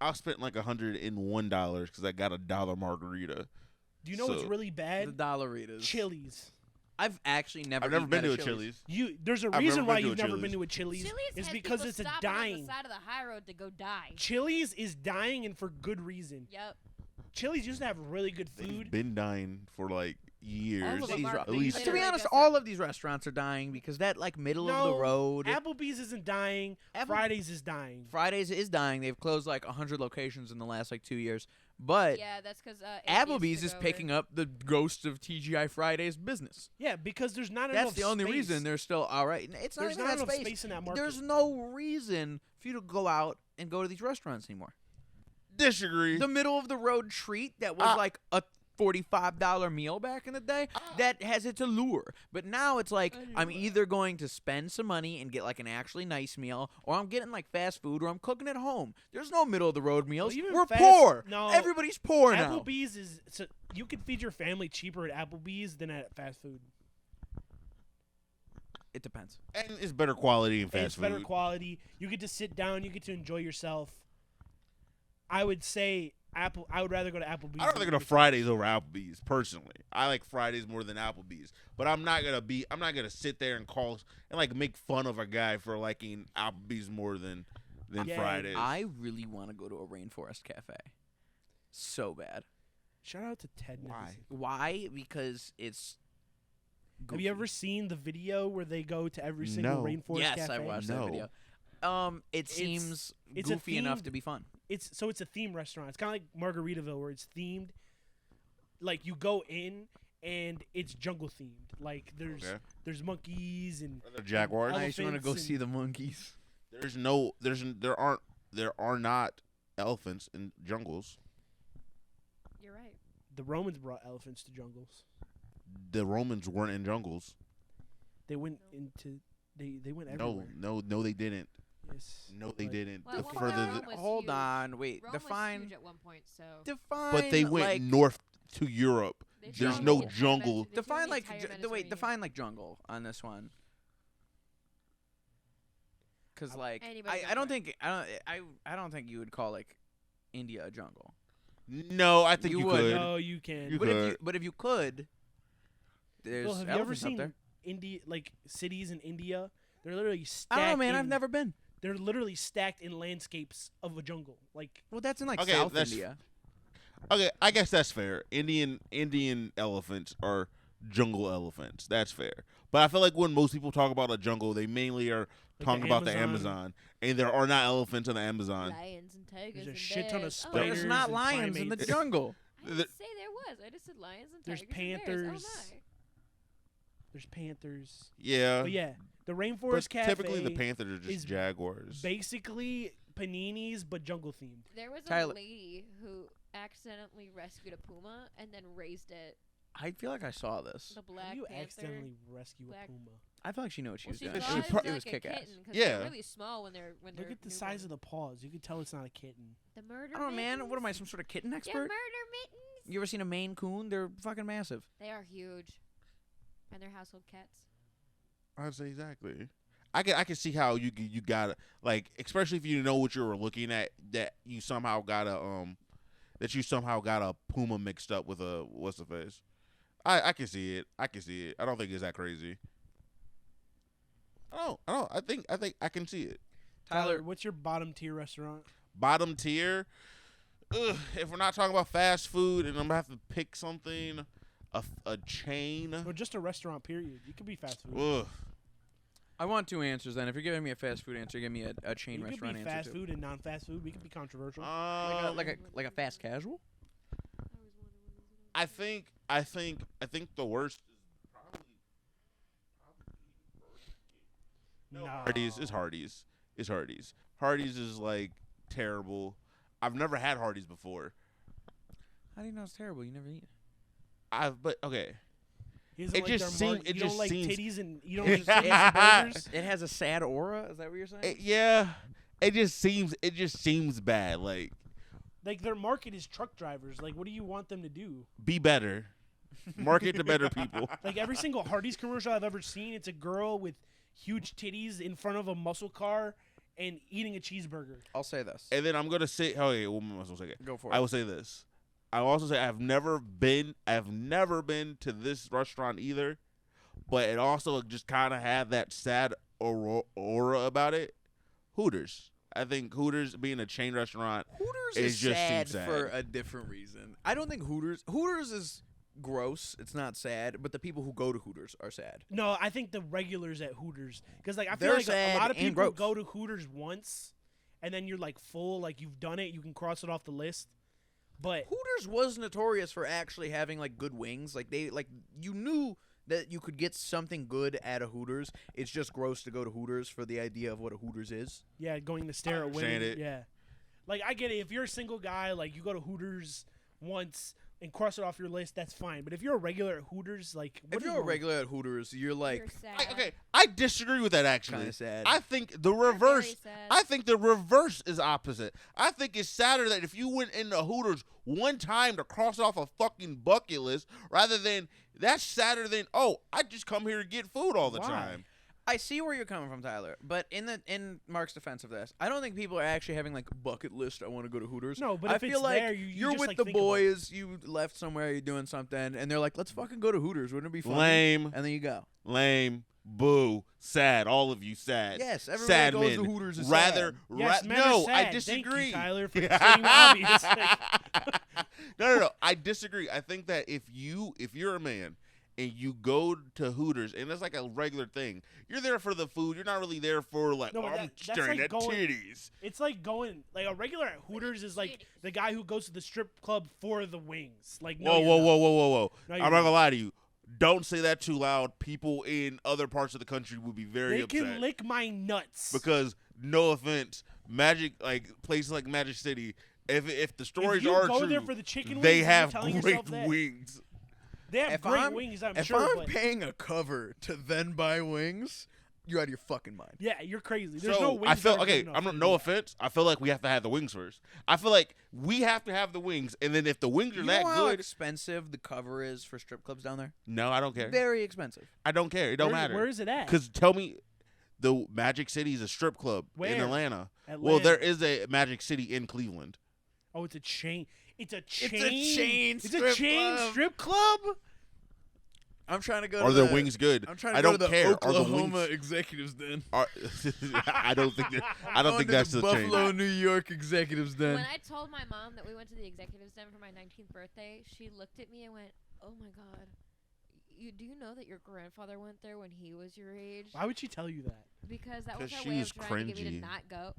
Speaker 1: I spent like $101 because I got a $1 margarita.
Speaker 3: Do you know what's
Speaker 1: So-
Speaker 3: really
Speaker 2: the
Speaker 3: bad?
Speaker 2: Dollaritas.
Speaker 3: Chili's.
Speaker 2: I've actually never.
Speaker 1: I've never
Speaker 2: eaten
Speaker 1: been
Speaker 2: at
Speaker 1: to a Chili's.
Speaker 3: There's a
Speaker 1: I've
Speaker 3: reason
Speaker 1: never
Speaker 3: why
Speaker 1: been to
Speaker 3: you've
Speaker 1: a
Speaker 3: never
Speaker 1: Chili's.
Speaker 3: been to a Chili's.
Speaker 4: Chili's
Speaker 3: It's
Speaker 4: has
Speaker 3: because
Speaker 4: people
Speaker 3: it's a
Speaker 4: stopping on
Speaker 3: dying.
Speaker 4: the side of the high road to go die.
Speaker 3: Chili's is dying, and for good reason.
Speaker 4: Yep.
Speaker 3: Chili's used to have really good
Speaker 1: They've
Speaker 3: food.
Speaker 1: been dying for like years.
Speaker 4: All of them
Speaker 2: These
Speaker 4: are-
Speaker 2: are-
Speaker 1: At least
Speaker 2: To be
Speaker 4: literally
Speaker 2: honest,
Speaker 4: just
Speaker 2: all
Speaker 4: a-
Speaker 2: of these restaurants are dying because that like middle of
Speaker 3: No,
Speaker 2: the road.
Speaker 3: Applebee's isn't dying. Fridays is dying.
Speaker 2: Fridays is dying. They've closed like 100 locations in the last like 2 years. But
Speaker 4: Yeah, that's because
Speaker 2: Applebee's is picking up the ghost of TGI Fridays business.
Speaker 3: Yeah, because there's not
Speaker 2: That's
Speaker 3: enough
Speaker 2: the only
Speaker 3: space.
Speaker 2: reason they're still all right. It's not
Speaker 3: There's
Speaker 2: even
Speaker 3: not
Speaker 2: that
Speaker 3: enough
Speaker 2: space.
Speaker 3: space in that market.
Speaker 2: There's no reason for you to go out and go to these restaurants anymore.
Speaker 1: Disagree.
Speaker 2: The middle of the road treat that was like a $45 meal back in the day, that has its allure. But now it's like I'm either going to spend some money and get like an actually nice meal, or I'm getting like fast food, or I'm cooking at home. There's no middle of the road meals.
Speaker 3: even
Speaker 2: We're
Speaker 3: fast-
Speaker 2: poor.
Speaker 3: no,
Speaker 2: Everybody's poor now.
Speaker 3: Applebee's is so you can feed your family cheaper at Applebee's than at fast food.
Speaker 2: It depends.
Speaker 1: and it's better quality in fast
Speaker 3: It's
Speaker 1: food.
Speaker 3: better quality. You get to sit down. You get to enjoy yourself. I would say I would rather go to Applebee's.
Speaker 1: I'd rather
Speaker 3: than
Speaker 1: go to Fridays over Applebee's personally. I like Fridays more than Applebee's, but I'm not gonna sit there and call and like make fun of a guy for liking Applebee's more than
Speaker 3: Yeah,
Speaker 1: Fridays.
Speaker 2: I really want to go to a rainforest cafe. So bad.
Speaker 3: Shout out to Ted.
Speaker 1: Why?
Speaker 3: Nivison.
Speaker 2: Why? Because it's.
Speaker 3: Have
Speaker 2: Goofy.
Speaker 3: you ever seen the video where they go to every single
Speaker 1: No.
Speaker 3: rainforest
Speaker 2: Yes,
Speaker 3: cafe?
Speaker 2: I watched
Speaker 1: No.
Speaker 2: that video. It seems
Speaker 3: it's a
Speaker 2: goofy enough
Speaker 3: themed-
Speaker 2: to be fun.
Speaker 3: It's a theme restaurant. It's kind of like Margaritaville, where it's themed. Like you go in and it's jungle themed. Like there's monkeys and
Speaker 1: Are there jaguars?
Speaker 3: Ele-
Speaker 2: I just want to go
Speaker 3: elephants
Speaker 2: see
Speaker 3: and-
Speaker 2: the monkeys.
Speaker 1: There are not elephants in jungles.
Speaker 4: You're right.
Speaker 3: the Romans brought elephants to jungles.
Speaker 1: The Romans weren't in jungles.
Speaker 3: They went into they went everywhere.
Speaker 1: No, they didn't.
Speaker 3: Yes.
Speaker 1: No, they
Speaker 3: But
Speaker 1: didn't.
Speaker 4: Well,
Speaker 1: The
Speaker 4: at one
Speaker 1: further
Speaker 4: point
Speaker 1: the,
Speaker 4: Rome was
Speaker 2: Hold
Speaker 4: huge.
Speaker 2: on, wait.
Speaker 4: Rome was
Speaker 2: Define.
Speaker 4: huge at one point, so
Speaker 2: Define.
Speaker 1: but they went
Speaker 2: like,
Speaker 1: north to Europe.
Speaker 4: They
Speaker 1: There's
Speaker 4: traveled
Speaker 1: no
Speaker 4: the entire
Speaker 1: jungle.
Speaker 4: Mediter- they
Speaker 2: Define
Speaker 4: traveled the
Speaker 2: like
Speaker 4: entire
Speaker 2: wait.
Speaker 4: Mediterranean.
Speaker 2: Define like jungle on this one. Because like
Speaker 4: Anybody go
Speaker 2: I don't
Speaker 4: for it.
Speaker 2: think I don't think you would call like India a jungle.
Speaker 1: No, I think
Speaker 2: You
Speaker 1: you,
Speaker 2: would.
Speaker 1: could.
Speaker 3: No, you can.
Speaker 1: You
Speaker 2: But if you could, there's
Speaker 3: Well, have you ever
Speaker 2: elephants up
Speaker 3: seen
Speaker 2: there.
Speaker 3: India like cities in India? They're literally
Speaker 2: I
Speaker 3: stacked.
Speaker 2: don't know, man. I've
Speaker 3: in-
Speaker 2: never been.
Speaker 3: They're literally stacked in landscapes of a jungle. Like
Speaker 2: Well, that's in like
Speaker 1: Okay,
Speaker 2: South
Speaker 1: that's-
Speaker 2: India.
Speaker 1: Okay, I guess that's fair. Indian elephants are jungle elephants. That's fair. But I feel like when most people talk about a jungle, they mainly are
Speaker 3: the
Speaker 1: talking about the
Speaker 3: Amazon.
Speaker 1: Amazon, and there are not elephants in the Amazon.
Speaker 4: lions and tigers.
Speaker 3: There's a
Speaker 4: and
Speaker 3: shit ton of
Speaker 4: bears. Oh,
Speaker 3: spiders.
Speaker 2: There's
Speaker 3: Bears
Speaker 2: not
Speaker 3: and
Speaker 2: lions in the
Speaker 3: primates.
Speaker 2: jungle.
Speaker 4: I didn't say there was. I just said lions and
Speaker 3: There's
Speaker 4: tigers and
Speaker 3: panthers.
Speaker 4: bears. Oh my.
Speaker 3: There's panthers.
Speaker 1: Yeah,
Speaker 3: But yeah, the
Speaker 1: but
Speaker 3: Rainforest Cafe
Speaker 1: typically the panthers are
Speaker 3: is
Speaker 1: just jaguars.
Speaker 3: basically paninis but jungle themed.
Speaker 4: There was a
Speaker 2: Tyler-
Speaker 4: lady who accidentally rescued a puma and then raised it.
Speaker 2: I feel like I saw this.
Speaker 4: The
Speaker 3: How
Speaker 4: black
Speaker 3: do you
Speaker 4: panther.
Speaker 3: accidentally rescue
Speaker 4: black-
Speaker 3: a puma?
Speaker 2: I feel like she knew what she
Speaker 4: Well,
Speaker 2: was
Speaker 4: she
Speaker 2: doing.
Speaker 4: thought
Speaker 1: She
Speaker 4: it
Speaker 1: pro-
Speaker 4: was,
Speaker 2: it was
Speaker 4: like
Speaker 2: kick
Speaker 4: a
Speaker 2: ass.
Speaker 4: kitten 'cause
Speaker 1: Yeah.
Speaker 4: they're really small when they're
Speaker 3: Look at the size of the paws. You can tell it's not a kitten.
Speaker 4: the murder.
Speaker 2: I don't know, man. What am I,
Speaker 4: mittens?
Speaker 2: some sort of kitten
Speaker 4: Yeah,
Speaker 2: expert?
Speaker 4: murder mittens.
Speaker 2: You ever seen a Maine Coon? They're fucking massive.
Speaker 4: They are huge, and they're household cats.
Speaker 1: I'd say exactly. I can see how you gotta like, especially if you know what you were looking at, that you somehow got a puma mixed up with a what's the face. I can see it. I don't think it's that crazy. I think I can see it.
Speaker 2: Tyler,
Speaker 3: what's your bottom tier restaurant?
Speaker 1: Bottom tier. Ugh, if we're not talking about fast food, and I'm gonna have to pick something, a chain.
Speaker 3: Or just a restaurant, period. You could be fast food.
Speaker 1: Ugh.
Speaker 2: I want 2 answers then. If you're giving me a fast food answer, give me a chain
Speaker 3: You could
Speaker 2: restaurant
Speaker 3: be
Speaker 2: answer
Speaker 3: fast
Speaker 2: too.
Speaker 3: food and non-fast food. We could be controversial.
Speaker 2: Like a fast casual?
Speaker 1: I think the worst is probably
Speaker 3: no.
Speaker 1: Hardee's. Is Hardee's. Is Hardee's. Hardee's is like terrible. I've never had Hardee's before.
Speaker 2: How do you know it's terrible? You never eat it.
Speaker 1: But okay.
Speaker 3: He doesn't
Speaker 1: It
Speaker 3: like
Speaker 1: just
Speaker 3: their
Speaker 1: seem-
Speaker 3: mark-
Speaker 1: it
Speaker 3: you
Speaker 1: just
Speaker 3: don't like
Speaker 1: seems-
Speaker 3: titties and you don't like titties and burgers.
Speaker 2: It has a sad aura. Is that what you're saying?
Speaker 1: Yeah. It just seems bad. Like,
Speaker 3: Like their market is truck drivers. Like, what do you want them to do?
Speaker 1: be better. Market to better people.
Speaker 3: Like every single Hardee's commercial I've ever seen, it's a girl with huge titties in front of a muscle car and eating a cheeseburger.
Speaker 2: I'll say this.
Speaker 1: And then I'm gonna say, oh yeah, one more second.
Speaker 2: Go for it.
Speaker 1: I will say this. I will also say I've never been to this restaurant either, but it also just kind of had that sad aura about it. Hooters. I think Hooters being a chain restaurant.
Speaker 2: Hooters
Speaker 1: It
Speaker 2: is
Speaker 1: just
Speaker 2: sad
Speaker 1: seems sad.
Speaker 2: for a different reason. I don't think Hooters is gross. It's not sad, but the people who go to Hooters are sad.
Speaker 3: No, I think the regulars at Hooters, because like I feel
Speaker 2: They're
Speaker 3: like a
Speaker 2: sad
Speaker 3: lot of
Speaker 2: and
Speaker 3: people
Speaker 2: gross.
Speaker 3: go to Hooters once, and then you're like full, like you've done it, you can cross it off the list. But
Speaker 2: Hooters was notorious for actually having like good wings. Like you knew that you could get something good at a Hooters. It's just gross to go to Hooters for the idea of what a Hooters is.
Speaker 3: yeah, going to stare at
Speaker 1: understand
Speaker 3: women.
Speaker 1: it.
Speaker 3: Yeah, like I get it. If you're a single guy, like you go to Hooters once and cross it off your list, that's fine. But if you're a regular at Hooters, like what
Speaker 2: If
Speaker 3: is
Speaker 2: you're a
Speaker 3: wrong-
Speaker 2: regular at Hooters, you're like
Speaker 4: You're sad.
Speaker 1: Okay, I disagree with that actually.
Speaker 2: kind of sad.
Speaker 1: I think the
Speaker 4: You're
Speaker 1: reverse.
Speaker 4: very sad.
Speaker 1: I think the reverse is opposite. I think it's sadder that if you went into Hooters one time to cross off a fucking bucket list, rather than that's sadder than I just come here to get food all the
Speaker 3: Why?
Speaker 1: time.
Speaker 2: I see where you're coming from, Tyler. But in Mark's defense of this, I don't think people are actually having like bucket list. I want to go to Hooters.
Speaker 3: No, but
Speaker 2: I
Speaker 3: if
Speaker 2: feel
Speaker 3: it's
Speaker 2: like
Speaker 3: there, you
Speaker 2: you're
Speaker 3: just,
Speaker 2: with
Speaker 3: like,
Speaker 2: the
Speaker 3: think about it.
Speaker 2: boys. You left somewhere. You're doing something, and they're like, "Let's fucking go to Hooters. Wouldn't it be fun?"
Speaker 1: Lame,
Speaker 2: And then you go.
Speaker 1: lame, boo, sad. All of you sad.
Speaker 2: Yes, everybody
Speaker 1: sad
Speaker 2: goes
Speaker 1: men.
Speaker 2: to Hooters. Is
Speaker 1: Rather,
Speaker 2: sad.
Speaker 3: Yes, men are
Speaker 1: no,
Speaker 3: sad.
Speaker 1: I
Speaker 3: Thank
Speaker 1: disagree.
Speaker 3: you, Tyler, for stating the obvious.
Speaker 1: No. I disagree. I think that if you're a man and you go to Hooters and it's like a regular thing, you're there for the food. You're not really there for like,
Speaker 3: No, but
Speaker 1: I'm
Speaker 3: that's
Speaker 1: staring
Speaker 3: like
Speaker 1: at
Speaker 3: going-
Speaker 1: titties.
Speaker 3: It's like going like a regular at Hooters is like the guy who goes to the strip club for the wings. Like no,
Speaker 1: Whoa,
Speaker 3: you're
Speaker 1: whoa,
Speaker 3: not.
Speaker 1: whoa, whoa, whoa, whoa!
Speaker 3: No,
Speaker 1: I'm
Speaker 3: you're
Speaker 1: not
Speaker 3: not.
Speaker 1: gonna lie to you. Don't say that too loud. People in other parts of the country would be very
Speaker 3: They
Speaker 1: upset.
Speaker 3: can lick my nuts.
Speaker 1: Because no offense, places like Magic City, if the stories
Speaker 3: if you
Speaker 1: are
Speaker 3: go
Speaker 1: true,
Speaker 3: there for the chicken
Speaker 1: they
Speaker 3: wings,
Speaker 1: have
Speaker 3: you're telling
Speaker 1: great
Speaker 3: yourself that.
Speaker 1: wings.
Speaker 3: They have
Speaker 2: If
Speaker 3: great
Speaker 2: I'm-
Speaker 3: wings, I'm
Speaker 2: If
Speaker 3: sure.
Speaker 2: I'm
Speaker 3: but
Speaker 2: paying a cover to then buy wings, you're out of your fucking mind.
Speaker 3: yeah, you're crazy. There's
Speaker 1: So
Speaker 3: no wings.
Speaker 1: I feel
Speaker 3: that are good
Speaker 1: okay.
Speaker 3: enough
Speaker 1: I'm
Speaker 3: for
Speaker 1: not,
Speaker 3: you.
Speaker 1: no offense. I feel like we have to have the wings first. I feel like we have to have the wings, and then if the wings are
Speaker 2: You
Speaker 1: that
Speaker 2: know how
Speaker 1: good,
Speaker 2: expensive the cover is for strip clubs down there?
Speaker 1: no, I don't care.
Speaker 2: Very expensive.
Speaker 1: I don't care. It don't
Speaker 3: Where-
Speaker 1: matter.
Speaker 3: Where is it at?
Speaker 1: Because tell me, the Magic City is a strip club in
Speaker 3: Where?
Speaker 1: Atlanta.
Speaker 3: Atlanta.
Speaker 1: Well, there is a Magic City in Cleveland.
Speaker 3: Oh, it's a chain. It's a chain.
Speaker 2: It's a chain
Speaker 3: It's a
Speaker 2: strip
Speaker 3: chain
Speaker 2: club.
Speaker 3: strip club.
Speaker 2: I'm trying to go
Speaker 1: Are
Speaker 2: to
Speaker 1: their
Speaker 2: the,
Speaker 1: wings good?
Speaker 2: I'm trying to
Speaker 1: I
Speaker 2: go
Speaker 1: don't
Speaker 2: to the
Speaker 1: care.
Speaker 2: Oklahoma
Speaker 1: Are the wings?
Speaker 2: Executives Den.
Speaker 1: Are, I don't think. I don't think that's
Speaker 2: the
Speaker 1: the chain.
Speaker 2: Buffalo, New York Executives Den.
Speaker 4: When I told my mom that we went to the executives den for my 19th birthday, she looked at me and went, "Oh my god, do you know that your grandfather went there when he was your age?"
Speaker 3: Why would she tell you that?
Speaker 4: Because that was
Speaker 1: 'Cause
Speaker 4: her
Speaker 1: she
Speaker 4: way
Speaker 1: was
Speaker 4: of trying to get me
Speaker 1: cringy.
Speaker 4: to not go.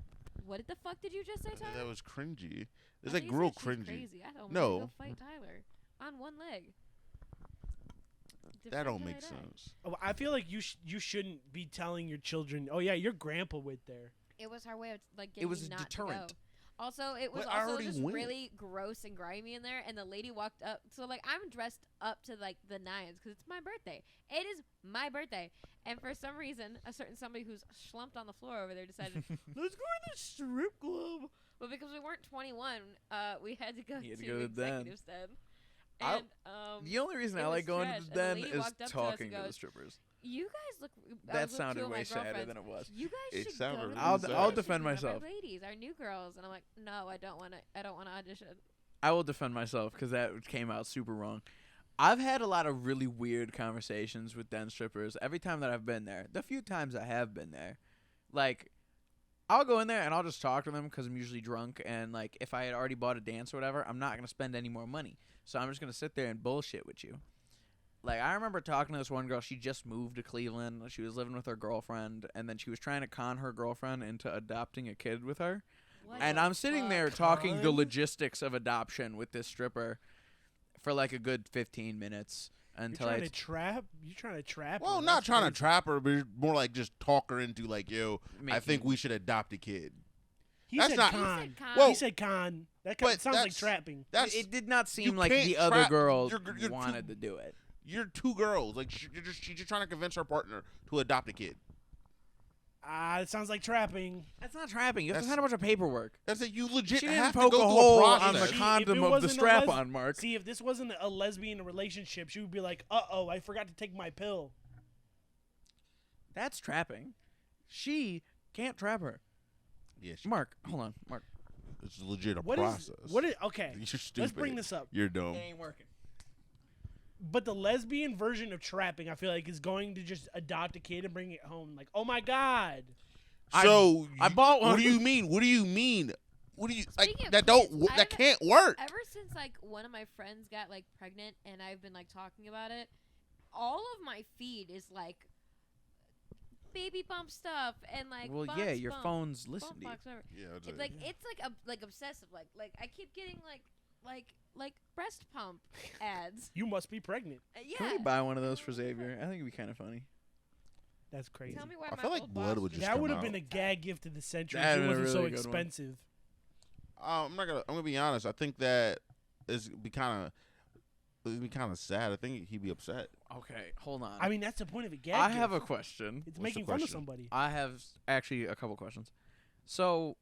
Speaker 4: What did the fuck did you just say, Tyler?
Speaker 1: That was cringy. It's
Speaker 4: I
Speaker 1: like
Speaker 4: thought you
Speaker 1: real
Speaker 4: said she's
Speaker 1: cringy.
Speaker 4: Crazy. I don't
Speaker 1: No.
Speaker 4: want to go fight Tyler on one leg.
Speaker 1: That
Speaker 4: Defend
Speaker 1: don't
Speaker 4: till I
Speaker 1: make
Speaker 4: die.
Speaker 1: sense.
Speaker 3: Oh, I feel like you shouldn't be telling your children. Oh yeah, your grandpa went there.
Speaker 4: It was her way of like
Speaker 2: It
Speaker 4: getting
Speaker 2: was
Speaker 4: me not
Speaker 2: deterrent.
Speaker 4: to go. Also, it was
Speaker 1: But I
Speaker 4: also
Speaker 1: already
Speaker 4: just
Speaker 1: went.
Speaker 4: really gross and grimy in there. And the lady walked up, so like I'm dressed up to like the nines because it's my birthday. It is my birthday, and for some reason, a certain somebody who's slumped on the floor over there decided, let's go to the strip club. But because we weren't 21, we had to go
Speaker 2: You had
Speaker 4: to
Speaker 2: to go to the den.
Speaker 4: executives den.
Speaker 2: I-
Speaker 4: And
Speaker 2: The only reason
Speaker 4: it
Speaker 2: I
Speaker 4: was
Speaker 2: like going
Speaker 4: trash,
Speaker 2: to
Speaker 4: and
Speaker 2: the
Speaker 4: the
Speaker 2: den
Speaker 4: lady
Speaker 2: is
Speaker 4: walked up to us
Speaker 2: talking
Speaker 4: and
Speaker 2: to the
Speaker 4: goes,
Speaker 2: strippers.
Speaker 4: you guys look. I
Speaker 2: That
Speaker 4: was with two
Speaker 2: sounded
Speaker 4: of my
Speaker 2: way sadder
Speaker 4: girlfriends.
Speaker 2: than it was.
Speaker 4: You guys
Speaker 1: It
Speaker 4: should
Speaker 1: sounded
Speaker 4: go to
Speaker 1: really
Speaker 4: the
Speaker 1: I'll-
Speaker 4: audition.
Speaker 1: I'll
Speaker 4: You
Speaker 2: defend
Speaker 4: should be one of
Speaker 2: myself.
Speaker 4: Our ladies, our new girls, and I'm like, no, I don't want to. I don't want to audition.
Speaker 2: I will defend myself because that came out super wrong. I've had a lot of really weird conversations with den strippers every time that I've been there. The few times I have been there, like I'll go in there and I'll just talk to them because I'm usually drunk, and like if I had already bought a dance or whatever, I'm not gonna spend any more money. So I'm just gonna sit there and bullshit with you. Like, I remember talking to this one girl. She just moved to Cleveland. She was living with her girlfriend, and then she was trying to con her girlfriend into adopting a kid with her.
Speaker 4: What
Speaker 2: And
Speaker 4: the
Speaker 2: I'm sitting
Speaker 4: fuck?
Speaker 2: there talking the
Speaker 3: Con?
Speaker 2: logistics of adoption with this stripper for like a good 15 minutes until
Speaker 3: You're trying to trap.
Speaker 1: Well,
Speaker 3: her.
Speaker 1: not
Speaker 3: That's
Speaker 1: trying to
Speaker 3: crazy.
Speaker 1: trap her, but more like just talk her into like, yo, I think we should adopt a kid.
Speaker 3: He
Speaker 1: That's
Speaker 3: said
Speaker 1: not-
Speaker 4: He
Speaker 3: con.
Speaker 4: said con.
Speaker 1: Well,
Speaker 3: He said con. That kind
Speaker 1: but
Speaker 3: sounds like
Speaker 1: that's-
Speaker 3: trapping.
Speaker 1: That's
Speaker 2: It did not
Speaker 1: you
Speaker 2: seem like
Speaker 1: can't
Speaker 2: the other
Speaker 1: trap-
Speaker 2: girls
Speaker 1: you're
Speaker 2: wanted
Speaker 1: too-
Speaker 2: to do it.
Speaker 1: you're two girls. Like she's just trying to convince her partner to adopt a kid.
Speaker 3: It sounds like trapping.
Speaker 2: That's not trapping. You have to
Speaker 1: That's-
Speaker 2: sign a bunch of paperwork.
Speaker 1: That's it. You legit
Speaker 2: She
Speaker 1: have
Speaker 2: didn't poke
Speaker 1: to
Speaker 2: a
Speaker 1: go
Speaker 2: hole
Speaker 1: through a
Speaker 2: on the
Speaker 1: process.
Speaker 3: See, if
Speaker 2: condom
Speaker 3: it
Speaker 2: of the
Speaker 3: wasn't a
Speaker 2: strap-on, Mark.
Speaker 3: See, if this wasn't a lesbian relationship, she would be like, "Uh-oh, I forgot to take my pill."
Speaker 2: That's trapping. She can't trap her.
Speaker 1: Yeah,
Speaker 2: Mark, hold on. Mark,
Speaker 1: it's legit a
Speaker 3: What
Speaker 1: process.
Speaker 3: is okay?
Speaker 1: You're stupid.
Speaker 3: Let's bring this up.
Speaker 1: You're dumb.
Speaker 2: it ain't working.
Speaker 3: But the lesbian version of trapping, I feel like, is going to just adopt a kid and bring it home. Like, oh my god.
Speaker 1: So
Speaker 2: I bought one.
Speaker 1: What do you mean? What do you mean? What do you like?
Speaker 4: Speaking of
Speaker 1: That don't.
Speaker 4: kids,
Speaker 1: That can't work.
Speaker 4: Ever since like one of my friends got like pregnant and I've been like talking about it, all of my feed is like baby bump stuff and like
Speaker 2: Well,
Speaker 4: bumps,
Speaker 2: yeah, your
Speaker 4: bump,
Speaker 2: phone's listening
Speaker 4: bump
Speaker 2: to you.
Speaker 4: box, whatever.
Speaker 1: Yeah,
Speaker 4: It's like like obsessive. Like I keep getting like breast pump ads.
Speaker 3: You must be pregnant.
Speaker 4: Yeah.
Speaker 2: Can we buy one of those for Xavier? I think it'd be kind of funny.
Speaker 3: That's crazy.
Speaker 4: Tell me why
Speaker 1: I
Speaker 4: my
Speaker 1: feel like
Speaker 4: old
Speaker 1: blood
Speaker 4: boss
Speaker 1: would just
Speaker 3: That
Speaker 1: come
Speaker 3: would have
Speaker 1: out.
Speaker 3: been a gag gift of the century
Speaker 2: That'd
Speaker 3: if it
Speaker 2: been a
Speaker 3: wasn't so
Speaker 2: really good one.
Speaker 3: expensive.
Speaker 1: I'm gonna be honest. I think that it'd be kind of sad. I think he'd be upset.
Speaker 2: Okay, hold on.
Speaker 3: I mean, that's the point of a gag
Speaker 2: I
Speaker 3: gift.
Speaker 2: have a question.
Speaker 3: It's
Speaker 1: What's
Speaker 3: making
Speaker 1: the
Speaker 3: fun of
Speaker 1: question?
Speaker 3: somebody.
Speaker 2: I have actually a couple questions. So,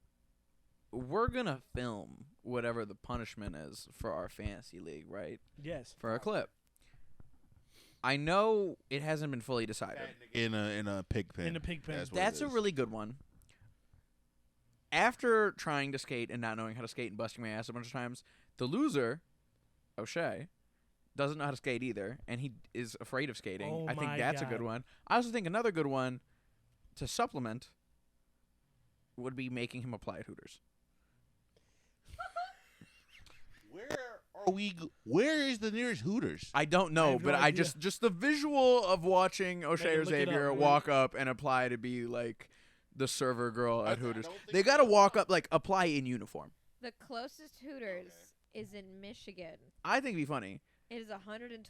Speaker 2: we're gonna film whatever the punishment is for our fantasy league, right?
Speaker 3: Yes.
Speaker 2: For a clip. I know it hasn't been fully decided.
Speaker 1: In a pig pen.
Speaker 3: In a pig pen.
Speaker 1: That's what
Speaker 2: That's
Speaker 1: it
Speaker 2: a
Speaker 1: is.
Speaker 2: really good one. After trying to skate and not knowing how to skate and busting my ass a bunch of times, the loser, O'Shea, doesn't know how to skate either, and he is afraid of skating.
Speaker 3: Oh
Speaker 2: I think
Speaker 3: my
Speaker 2: that's a good
Speaker 3: God.
Speaker 2: one. I also think another good one to supplement would be making him apply at Hooters.
Speaker 1: Where is the nearest Hooters?
Speaker 2: I don't know,
Speaker 3: have no
Speaker 2: but I
Speaker 3: idea.
Speaker 2: just the visual of watching O'Shea or
Speaker 3: look it
Speaker 2: Xavier
Speaker 3: up,
Speaker 2: walk up and apply to be like the server girl
Speaker 1: I
Speaker 2: at Hooters.
Speaker 1: don't think
Speaker 2: They got to walk up like apply in uniform.
Speaker 4: The closest Hooters is in Michigan.
Speaker 2: I think it'd be funny.
Speaker 4: It is 100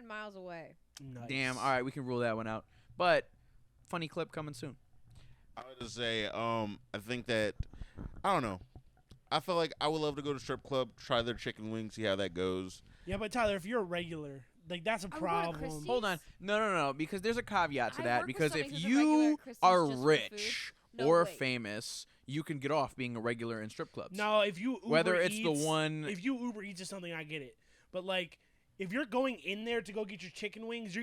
Speaker 4: miles away.
Speaker 3: Nice.
Speaker 2: Damn. All right, we can rule that one out. But funny clip coming soon.
Speaker 1: I would just say, I think that I don't know. I feel like I would love to go to strip club, try their chicken wings, see how that goes.
Speaker 3: Yeah, but Tyler, if you're a regular, like that's a
Speaker 4: I would go to
Speaker 3: problem.
Speaker 4: Christie's.
Speaker 2: Hold on. No, because there's a caveat to
Speaker 4: I
Speaker 2: that.
Speaker 4: work with
Speaker 2: Because
Speaker 4: somebody
Speaker 2: if
Speaker 4: who's a regular
Speaker 2: you
Speaker 4: at Christie's
Speaker 2: are
Speaker 4: just for food.
Speaker 2: rich
Speaker 4: No
Speaker 2: or
Speaker 4: way.
Speaker 2: famous, you can get off being a regular in strip clubs.
Speaker 3: No, if you Uber
Speaker 2: Whether it's
Speaker 3: Eats,
Speaker 2: the one.
Speaker 3: if you Uber Eats or something, I get it. But like, if you're going in there to go get your chicken wings,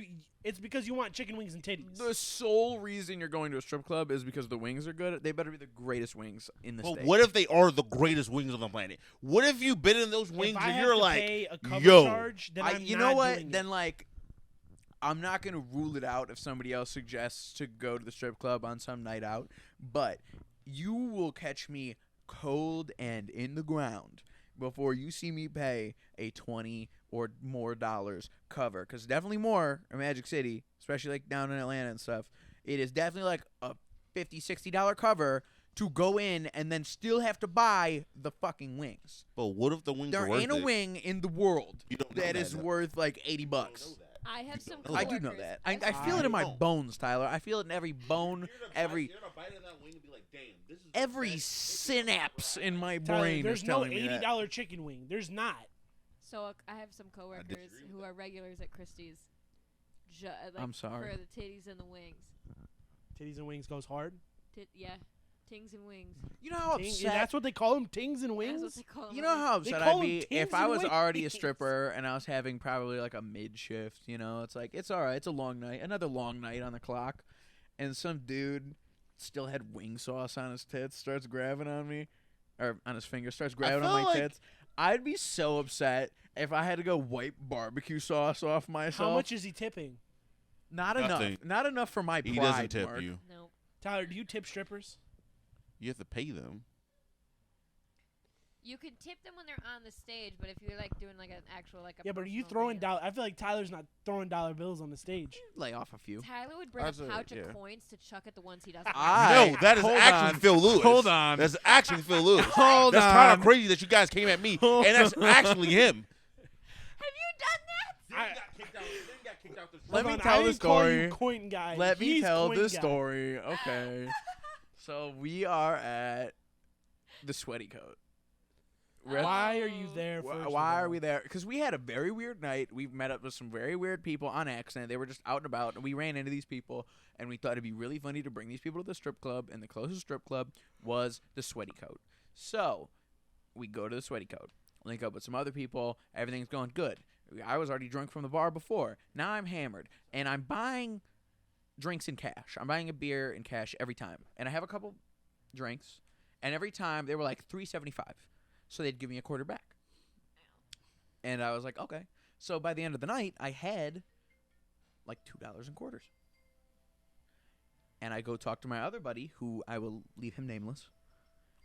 Speaker 3: it's because you want chicken wings and titties.
Speaker 2: The sole reason you're going to a strip club is because the wings are good. They better be the greatest wings in the
Speaker 1: But
Speaker 2: state.
Speaker 1: what if they are the greatest wings on the planet? What if you bid in those
Speaker 3: If
Speaker 1: wings
Speaker 3: I
Speaker 1: and
Speaker 3: have
Speaker 1: you're
Speaker 3: to
Speaker 1: like,
Speaker 3: pay a cover
Speaker 1: yo,
Speaker 3: charge, then I'm
Speaker 2: you
Speaker 3: not
Speaker 2: know what?
Speaker 3: doing
Speaker 2: Then
Speaker 3: it.
Speaker 2: like, I'm not gonna rule it out if somebody else suggests to go to the strip club on some night out, but you will catch me cold and in the ground before you see me pay a $20 or more cover, because definitely more in Magic City, especially like down in Atlanta and stuff. It is definitely like a $50-$60 cover to go in and then still have to buy the fucking wings.
Speaker 1: but what if the wings
Speaker 2: There
Speaker 1: are worth
Speaker 2: ain't a
Speaker 1: it?
Speaker 2: wing in the world
Speaker 1: You don't know
Speaker 2: that
Speaker 1: that,
Speaker 2: is
Speaker 1: though.
Speaker 2: worth like $80.
Speaker 1: You don't know that.
Speaker 4: I have some.
Speaker 1: don't know
Speaker 2: I
Speaker 1: that.
Speaker 2: do know
Speaker 4: coworkers-
Speaker 2: that. I
Speaker 4: have
Speaker 2: feel it in my
Speaker 1: don't.
Speaker 2: bones, Tyler. I feel it in every bone, every
Speaker 1: You're gonna bite into that wing and be like, damn, this is
Speaker 2: every synapse in my
Speaker 3: Tyler,
Speaker 2: brain
Speaker 3: there's
Speaker 2: is
Speaker 3: no
Speaker 2: telling me that.
Speaker 3: $80 chicken wing. There's not.
Speaker 4: So I have some coworkers
Speaker 1: disagree with
Speaker 4: who
Speaker 1: that.
Speaker 4: are regulars at Christie's. Like,
Speaker 2: I'm sorry.
Speaker 4: For the titties and the wings.
Speaker 3: Titties and wings goes hard.
Speaker 4: Yeah, tings and wings.
Speaker 2: You know how
Speaker 3: Ting-
Speaker 2: upset.
Speaker 3: that's what they call them, tings and
Speaker 4: That's what
Speaker 3: wings.
Speaker 4: they call them.
Speaker 2: You know how
Speaker 3: They
Speaker 2: upset
Speaker 3: call
Speaker 2: I'd
Speaker 3: 'em
Speaker 2: be
Speaker 3: tings
Speaker 2: if I
Speaker 3: and
Speaker 2: was already a
Speaker 3: wings.
Speaker 2: stripper and I was having probably like a mid shift. You know, it's like it's all right. It's a long night, another long night on the clock, and some dude still had wing sauce on his tits, starts grabbing on me, or on his finger, starts grabbing on
Speaker 1: feel
Speaker 2: my
Speaker 1: like-
Speaker 2: tits. I'd be so upset if I had to go wipe barbecue sauce off myself.
Speaker 3: How much is he tipping?
Speaker 2: Not
Speaker 1: Nothing.
Speaker 2: enough. Not enough for my pride.
Speaker 1: He doesn't tip
Speaker 2: Mark.
Speaker 1: you.
Speaker 4: No.
Speaker 3: Tyler, do you tip strippers?
Speaker 1: You have to pay them.
Speaker 4: You can tip them when they're on the stage, but if you're like doing like an actual like a
Speaker 3: Yeah, but are you
Speaker 4: personal
Speaker 3: throwing
Speaker 4: video-
Speaker 3: dollar? I feel like Tyler's not throwing dollar bills on the stage.
Speaker 2: Lay off a few.
Speaker 4: Tyler would bring
Speaker 1: That's
Speaker 4: a
Speaker 1: a-
Speaker 4: pouch
Speaker 1: yeah.
Speaker 4: of coins to chuck at the ones he doesn't.
Speaker 1: No, that is
Speaker 2: hold
Speaker 1: actually
Speaker 2: on.
Speaker 1: Phil Lewis.
Speaker 2: Hold on.
Speaker 1: That's actually Phil Lewis.
Speaker 2: Hold
Speaker 1: That's kind
Speaker 2: on.
Speaker 1: of crazy that you guys came at me,
Speaker 2: Hold
Speaker 1: and that's
Speaker 2: on.
Speaker 1: actually him.
Speaker 4: Have you done that?
Speaker 3: I-
Speaker 1: got kicked out the
Speaker 2: Let
Speaker 3: Hold
Speaker 2: me
Speaker 3: on,
Speaker 2: tell
Speaker 3: I
Speaker 2: the
Speaker 3: didn't call you
Speaker 2: story.
Speaker 3: coin guy.
Speaker 2: Let me
Speaker 3: He's
Speaker 2: tell
Speaker 3: coin
Speaker 2: the
Speaker 3: guy.
Speaker 2: story. Okay. So we are at the Sweaty Coat. We're at-
Speaker 3: Why are you there?
Speaker 2: Why are we there? Because we had a very weird night. We met up with some very weird people on accident. They were just out and about, and we ran into these people, and we thought it'd be really funny to bring these people to the strip club, and the closest strip club was the Sweaty Coat. So we go to the Sweaty Coat, link up with some other people. Everything's going good. I was already drunk from the bar before. Now I'm hammered, and I'm buying drinks in cash. I'm buying a beer in cash every time, and I have a couple drinks, and every time they were like $3.75. So they'd give me a quarter back. And I was like, okay. So by the end of the night, I had like $2 in quarters. And I go talk to my other buddy, who I will leave him nameless.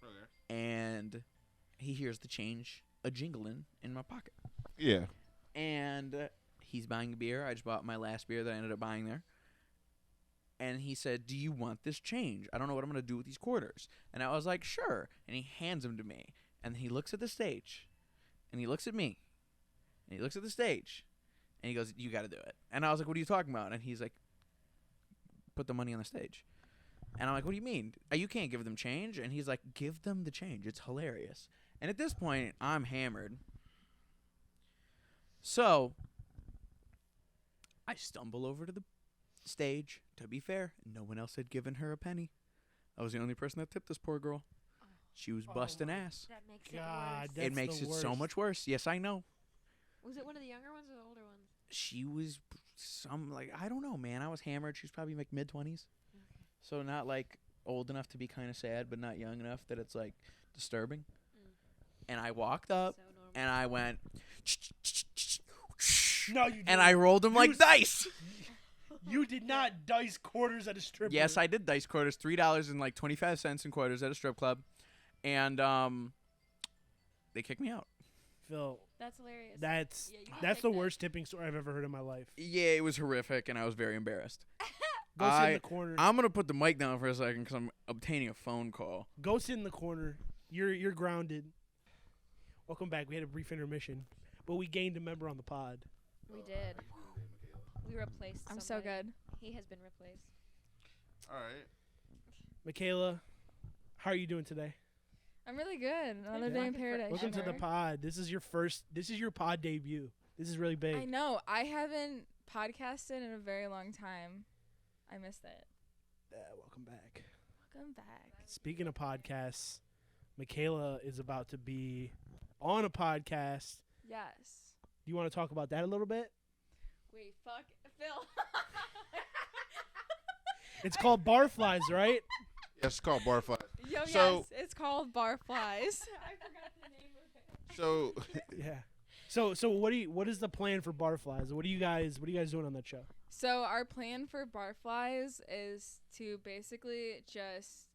Speaker 1: Okay.
Speaker 2: And he hears the change a jingling in my pocket.
Speaker 1: Yeah.
Speaker 2: And he's buying a beer. I just bought my last beer that I ended up buying there. And he said, do you want this change? I don't know what I'm going to do with these quarters. And I was like, sure. And he hands them to me. And he looks at the stage, and he looks at me, and he looks at the stage, and he goes, you got to do it. And I was like, what are you talking about? And he's like, put the money on the stage. And I'm like, what do you mean? You can't give them change. And he's like, give them the change. It's hilarious. And at this point, I'm hammered. So I stumble over to the stage. To be fair, no one else had given her a penny. I was the only person that tipped this poor girl. She was busting ass.
Speaker 4: That makes
Speaker 3: God,
Speaker 4: it worse.
Speaker 3: that's
Speaker 2: It makes
Speaker 3: the
Speaker 2: it so
Speaker 3: worst.
Speaker 2: much worse. Yes, I know.
Speaker 4: Was it one of the younger ones or the older ones?
Speaker 2: She was some like I don't know, man. I was hammered. She was probably like mid-20s, so not like old enough to be kind of sad, but not young enough that it's like disturbing. And I walked up
Speaker 4: So normal.
Speaker 2: and I went,
Speaker 3: No, you didn't.
Speaker 2: and I rolled them like
Speaker 3: You-
Speaker 2: dice.
Speaker 3: You did not dice quarters at a strip
Speaker 2: Yes,
Speaker 3: club.
Speaker 2: I did dice quarters, $3 and like 25 cents in quarters at a strip club, and they kicked me out.
Speaker 3: Phil,
Speaker 4: That's hilarious.
Speaker 3: that's
Speaker 4: Yeah, you can
Speaker 3: that's
Speaker 4: take
Speaker 3: the
Speaker 4: that.
Speaker 3: worst tipping story I've ever heard in my life.
Speaker 2: Yeah, it was horrific, and I was very embarrassed.
Speaker 3: Go sit in the corner.
Speaker 2: I'm gonna put the mic down for a second because I'm obtaining a phone call.
Speaker 3: Go sit in the corner. You're grounded. Welcome back. We had a brief intermission, but we gained a member on the pod.
Speaker 4: We did. We replaced.
Speaker 5: I'm so
Speaker 4: somebody.
Speaker 5: good.
Speaker 4: He has been replaced.
Speaker 1: All right.
Speaker 3: Michaela, how are you doing today?
Speaker 5: I'm really good. Another
Speaker 3: Yeah.
Speaker 5: day in paradise.
Speaker 3: Welcome to the
Speaker 5: Ever.
Speaker 3: pod. This is your pod debut. This is really big.
Speaker 5: I know. I haven't podcasted in a very long time. I missed it.
Speaker 3: Welcome back.
Speaker 5: Welcome back.
Speaker 3: Speaking of podcasts, Michaela is about to be on a podcast.
Speaker 5: Yes.
Speaker 3: Do you want to talk about that a little bit?
Speaker 5: Wait, fuck. Phil.
Speaker 3: It's called Barflies, right?
Speaker 1: Yes, it's called Barfly.
Speaker 5: Yo,
Speaker 1: So-
Speaker 5: yes. It's called Barflies. I forgot the name of it.
Speaker 1: So,
Speaker 3: Yeah. So what is the plan for Barflies? What are you guys doing on that show?
Speaker 5: So our plan for Barflies is to basically just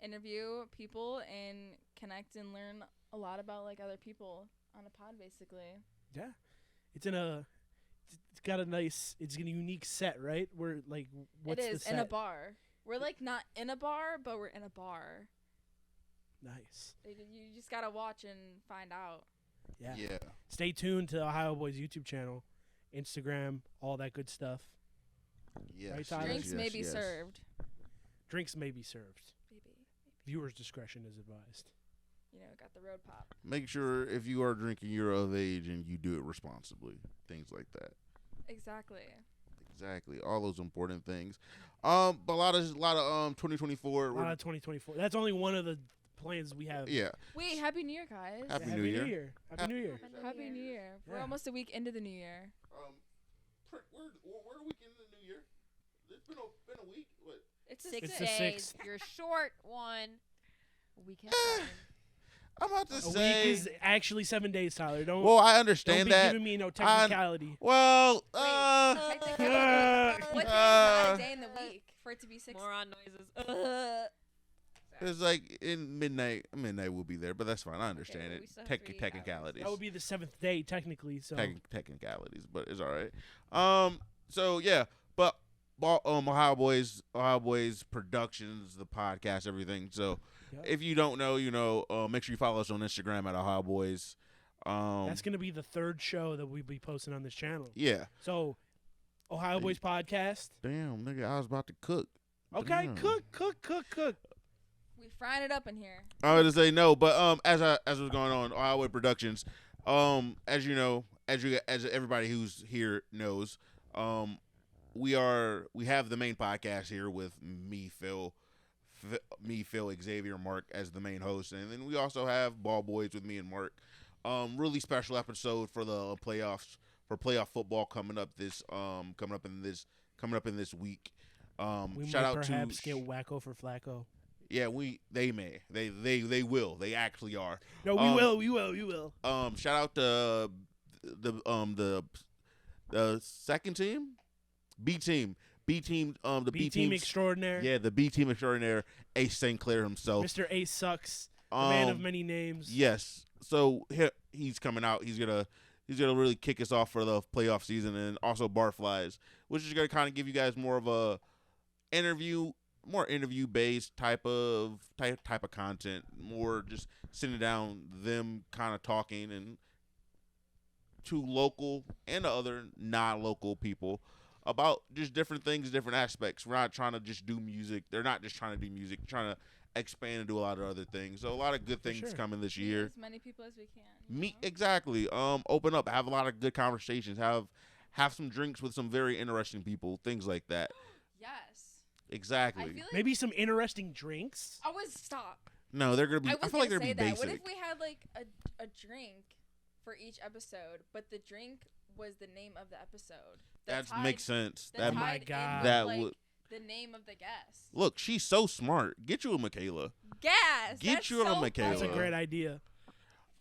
Speaker 5: interview people and connect and learn a lot about like other people on a pod, basically.
Speaker 3: Yeah. It's got it's a unique set, right? Where like what's
Speaker 5: it is
Speaker 3: the set?
Speaker 5: in a bar. We're like not in a bar, but we're in a bar.
Speaker 3: Nice.
Speaker 5: You just gotta watch and find out.
Speaker 3: Yeah.
Speaker 1: yeah.
Speaker 3: Stay tuned to Ohio Boys YouTube channel, Instagram, all that good stuff.
Speaker 1: Yes.
Speaker 3: Right, Tyler?
Speaker 5: Drinks may be
Speaker 1: yes.
Speaker 5: served.
Speaker 3: Drinks may be served.
Speaker 5: Maybe.
Speaker 3: Viewers' discretion is advised.
Speaker 5: You know, got the road pop.
Speaker 1: Make sure if you are drinking, you're of age and you do it responsibly. Things like that.
Speaker 5: Exactly.
Speaker 1: Exactly. All those important things. But a lot of 2024.
Speaker 3: A lot of 2024. That's only one of the plans we have.
Speaker 1: Yeah.
Speaker 5: Wait, Happy New Year, guys.
Speaker 1: Happy New Year.
Speaker 3: Happy New Year.
Speaker 5: Happy New Year. We're
Speaker 3: Yeah.
Speaker 5: almost a week into the new year.
Speaker 1: Where are we in the new year? It's been a week. What?
Speaker 5: It's
Speaker 4: Six
Speaker 3: It's the
Speaker 4: days.
Speaker 3: 6th.
Speaker 4: You're short one. We can't.
Speaker 1: I'm about to
Speaker 3: A
Speaker 1: say.
Speaker 3: week is actually 7 days, Tyler. Don't
Speaker 1: well, I
Speaker 3: don't
Speaker 1: understand
Speaker 3: be
Speaker 1: that.
Speaker 3: giving me no technicality.
Speaker 1: Well,
Speaker 5: Technically,
Speaker 3: Uh,
Speaker 5: what day is not a day in the week for it to be 6?
Speaker 4: Moron noises.
Speaker 1: It's like in midnight will be there, but that's fine. I understand
Speaker 4: well,
Speaker 1: it.
Speaker 4: we still have 3 hours.
Speaker 1: Technicalities.
Speaker 3: That would be the 7th day, technically. So
Speaker 1: Technicalities, but it's all right. So yeah, but Ohio Boys Productions, the podcast, everything. So
Speaker 3: Yep.
Speaker 1: if you don't know, you know, make sure you follow us on Instagram at Ohio Boys.
Speaker 3: that's gonna be the 3rd show that we'll be posting on this channel.
Speaker 1: Yeah.
Speaker 3: So, Ohio Boys Podcast.
Speaker 1: Damn, nigga, I was about to cook.
Speaker 3: Okay,
Speaker 1: Damn.
Speaker 3: cook.
Speaker 5: We frying it up in here.
Speaker 1: I was to say no, but as was going on, Ohio Boys Productions, as you know, as everybody who's here knows, we have the main podcast here with me, Phil, Xavier, Mark as the main host, and then we also have Ball Boys with me and Mark. Really special episode for the playoffs, for playoff football coming up in this week.
Speaker 3: We
Speaker 1: Shout
Speaker 3: might
Speaker 1: out
Speaker 3: perhaps
Speaker 1: to
Speaker 3: get Wacko for Flacco.
Speaker 1: yeah, they will, they actually are.
Speaker 3: No, we will.
Speaker 1: Shout out to the second team, B team, the
Speaker 3: B team extraordinaire.
Speaker 1: Yeah, the B team extraordinaire, Ace St. Clair himself.
Speaker 3: Mr. Ace Sucks, the man of many names.
Speaker 1: Yes, so he's coming out. He's gonna really kick us off for the playoff season, and also Barflies, which is gonna kind of give you guys more of a interview based type of content, more just sitting down, them kind of talking, and to local and other non-local people about just different things, different aspects. We're not trying to just do music. They're not just trying to do music, trying to expand and do a lot of other things. So a lot of good things
Speaker 3: sure.
Speaker 1: coming this
Speaker 5: Meet
Speaker 1: year.
Speaker 5: as many people as we can. you know?
Speaker 1: Exactly. Open up, have a lot of good conversations, have some drinks with some very interesting people, things like that.
Speaker 5: Yes.
Speaker 1: Exactly.
Speaker 5: I feel like
Speaker 3: Maybe some interesting drinks.
Speaker 5: I was stop.
Speaker 1: No, they're gonna be.
Speaker 5: I
Speaker 1: I,
Speaker 5: was
Speaker 1: feel like
Speaker 5: gonna
Speaker 1: they're
Speaker 5: say
Speaker 1: gonna be
Speaker 5: that. What
Speaker 1: basic.
Speaker 5: if we had like a drink for each episode, but the drink was the name of the episode?
Speaker 1: That makes sense.
Speaker 5: That
Speaker 3: Oh my
Speaker 5: tied in
Speaker 3: God.
Speaker 5: with,
Speaker 1: That
Speaker 5: like,
Speaker 1: would-
Speaker 5: the name of the guest.
Speaker 1: Look, she's so smart. Get you a Michaela.
Speaker 5: Gas.
Speaker 1: Get
Speaker 5: That's
Speaker 1: you a
Speaker 5: so
Speaker 1: Michaela.
Speaker 3: That's a
Speaker 5: funny.
Speaker 3: great idea.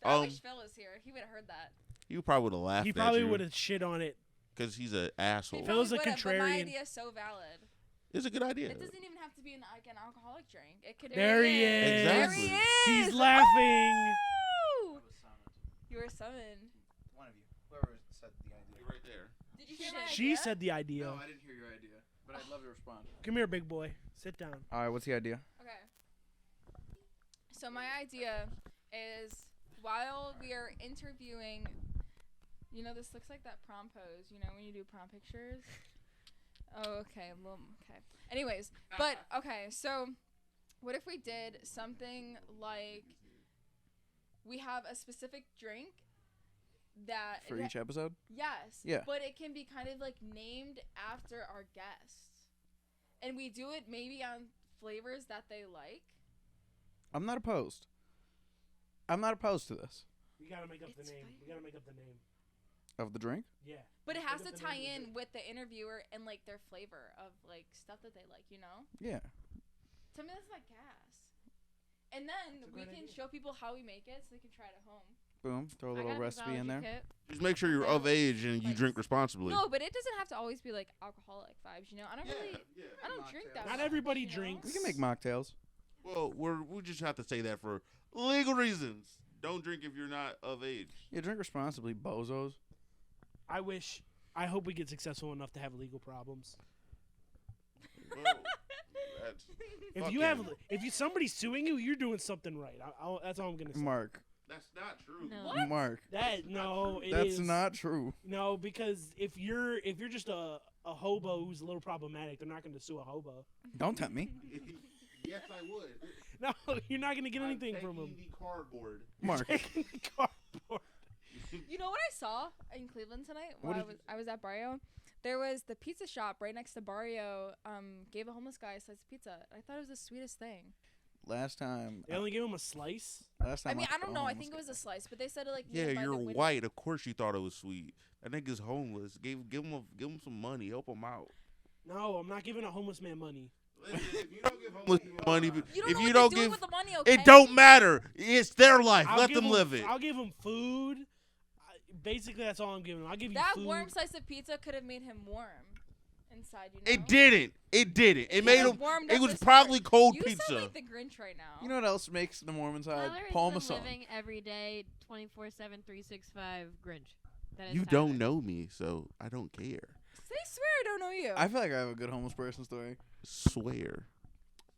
Speaker 5: I wish Phil was here. He would have heard that.
Speaker 1: You probably would have laughed.
Speaker 3: He probably would have shit on it.
Speaker 1: because he's an asshole.
Speaker 5: He
Speaker 3: Phil's a
Speaker 5: probably would've, but my
Speaker 3: contrarian.
Speaker 5: idea is so valid.
Speaker 1: It's a good idea.
Speaker 5: It doesn't even have to be an alcoholic drink. It could.
Speaker 3: There he is.
Speaker 1: Exactly.
Speaker 5: There he is.
Speaker 3: He's laughing.
Speaker 5: Woo! You were summoned.
Speaker 6: One of you. Whoever said the idea.
Speaker 1: You're right there.
Speaker 5: Did you hear my
Speaker 3: She
Speaker 5: idea?
Speaker 3: said the idea.
Speaker 2: No, I didn't hear your idea, but I'd love to respond.
Speaker 3: Come here, big boy. Sit down.
Speaker 2: All right, what's the idea?
Speaker 5: Okay. So my idea is while we are interviewing, you know, this looks like that prom pose. You know, when you do prom pictures. Oh, okay. Well, okay. Anyways, but okay. So, what if we did something like we have a specific drink that
Speaker 2: For each episode?
Speaker 5: Yes.
Speaker 2: Yeah.
Speaker 5: But it can be kind of like named after our guests. And we do it maybe on flavors that they like.
Speaker 2: I'm not opposed. I'm not opposed to this.
Speaker 3: We gotta make up
Speaker 5: It's
Speaker 3: the name.
Speaker 5: fine.
Speaker 3: We gotta make up the name.
Speaker 2: Of the drink?
Speaker 3: Yeah.
Speaker 5: But it
Speaker 3: Make
Speaker 5: has
Speaker 3: up
Speaker 5: to
Speaker 3: the
Speaker 5: tie
Speaker 3: name of
Speaker 5: in
Speaker 3: it.
Speaker 5: with the interviewer and like their flavor of like stuff that they like, you know?
Speaker 2: Yeah.
Speaker 5: To me that's like gas. And then
Speaker 3: That's a
Speaker 5: we
Speaker 3: great
Speaker 5: can
Speaker 3: idea.
Speaker 5: show people how we make it so they can try it at home.
Speaker 2: Boom. Throw a
Speaker 4: I
Speaker 2: little
Speaker 4: got a
Speaker 2: recipe in
Speaker 4: mixology
Speaker 2: there.
Speaker 4: kit.
Speaker 1: Just make sure you're of age and you
Speaker 5: Nice.
Speaker 1: drink responsibly.
Speaker 5: No, but it doesn't have to always be like alcoholic vibes, you know? I don't drink that
Speaker 3: Not
Speaker 5: much,
Speaker 3: everybody
Speaker 5: you know?
Speaker 3: drinks.
Speaker 2: We can make mocktails.
Speaker 1: Well, we just have to say that for legal reasons. Don't drink if you're not of age.
Speaker 2: Yeah, drink responsibly, bozos.
Speaker 3: I hope we get successful enough to have legal problems.
Speaker 1: Well, that's,
Speaker 3: If
Speaker 1: Fuck
Speaker 3: you
Speaker 1: yeah.
Speaker 3: have, somebody's suing you, you're doing something right. That's all I'm gonna say.
Speaker 2: Mark.
Speaker 1: that's not true.
Speaker 4: No.
Speaker 5: What?
Speaker 2: Mark.
Speaker 3: It's
Speaker 2: That's not true.
Speaker 3: No, because if you're just a hobo who's a little problematic, they're not gonna sue a hobo.
Speaker 2: Don't tempt me.
Speaker 1: Yes, I would.
Speaker 3: No, you're not gonna get
Speaker 1: I'm
Speaker 3: anything from them.
Speaker 1: taking the cardboard.
Speaker 2: Mark.
Speaker 3: Cardboard.
Speaker 5: You know what I saw in Cleveland tonight
Speaker 2: What
Speaker 5: while
Speaker 2: did
Speaker 5: I was at Barrio? There was the pizza shop right next to Barrio. Gave a homeless guy a slice of pizza. I thought it was the sweetest thing.
Speaker 2: Last time.
Speaker 3: They only gave him a slice.
Speaker 2: Last time.
Speaker 5: I mean, I
Speaker 2: saw
Speaker 5: don't know. I
Speaker 2: homeless
Speaker 5: think it was
Speaker 2: guy.
Speaker 5: a slice, but they said it like.
Speaker 1: Yeah,
Speaker 5: nearby the
Speaker 1: you're
Speaker 5: window.
Speaker 1: white. Of course you thought it was sweet. That nigga's homeless. Give him some money. Help him out.
Speaker 3: No, I'm not giving a homeless man money.
Speaker 1: If you don't give homeless people money,
Speaker 5: You don't
Speaker 1: if
Speaker 5: know
Speaker 1: you
Speaker 5: what
Speaker 1: don't
Speaker 5: they're doing
Speaker 1: give,
Speaker 5: with the money, okay?
Speaker 1: it don't matter. It's their life.
Speaker 3: I'll
Speaker 1: Let
Speaker 3: give
Speaker 1: them
Speaker 3: him-
Speaker 1: live it.
Speaker 3: I'll give him food. Basically, that's all I'm giving him. I'll give you
Speaker 5: That
Speaker 3: food.
Speaker 5: warm slice of pizza could have made him warm inside.
Speaker 1: It didn't. It didn't. It made them.
Speaker 5: warmed
Speaker 1: It
Speaker 5: up
Speaker 1: was
Speaker 5: his
Speaker 1: probably
Speaker 5: heart.
Speaker 1: cold
Speaker 5: You
Speaker 1: pizza.
Speaker 5: sound like the Grinch right now.
Speaker 2: You know what else makes the Mormons hide?
Speaker 4: Tyler
Speaker 2: Paul
Speaker 4: is the
Speaker 2: Masson.
Speaker 4: living every day 24/7 365 Grinch. That is
Speaker 1: You
Speaker 4: Tyler.
Speaker 1: don't know me, so I don't care.
Speaker 5: They swear I don't know you.
Speaker 2: I feel like I have a good homeless person story.
Speaker 1: Swear.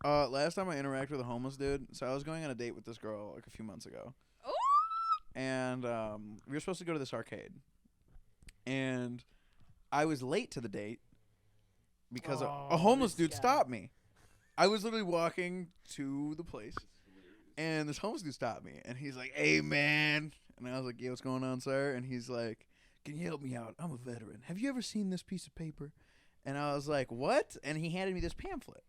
Speaker 2: Last time I interacted with a homeless dude, so I was going on a date with this girl like a few months ago,
Speaker 5: Ooh.
Speaker 2: and we were supposed to go to this arcade, and I was late to the date because a
Speaker 3: Oh,
Speaker 2: homeless
Speaker 3: this
Speaker 2: dude
Speaker 3: guy.
Speaker 2: stopped me. I was literally walking to the place, and this homeless dude stopped me, and he's like, "Hey, man," and I was like, "Yeah, what's going on, sir?" And he's like, "Can you help me out? I'm a veteran. Have you ever seen this piece of paper?" And I was like, "What?" And he handed me this pamphlet.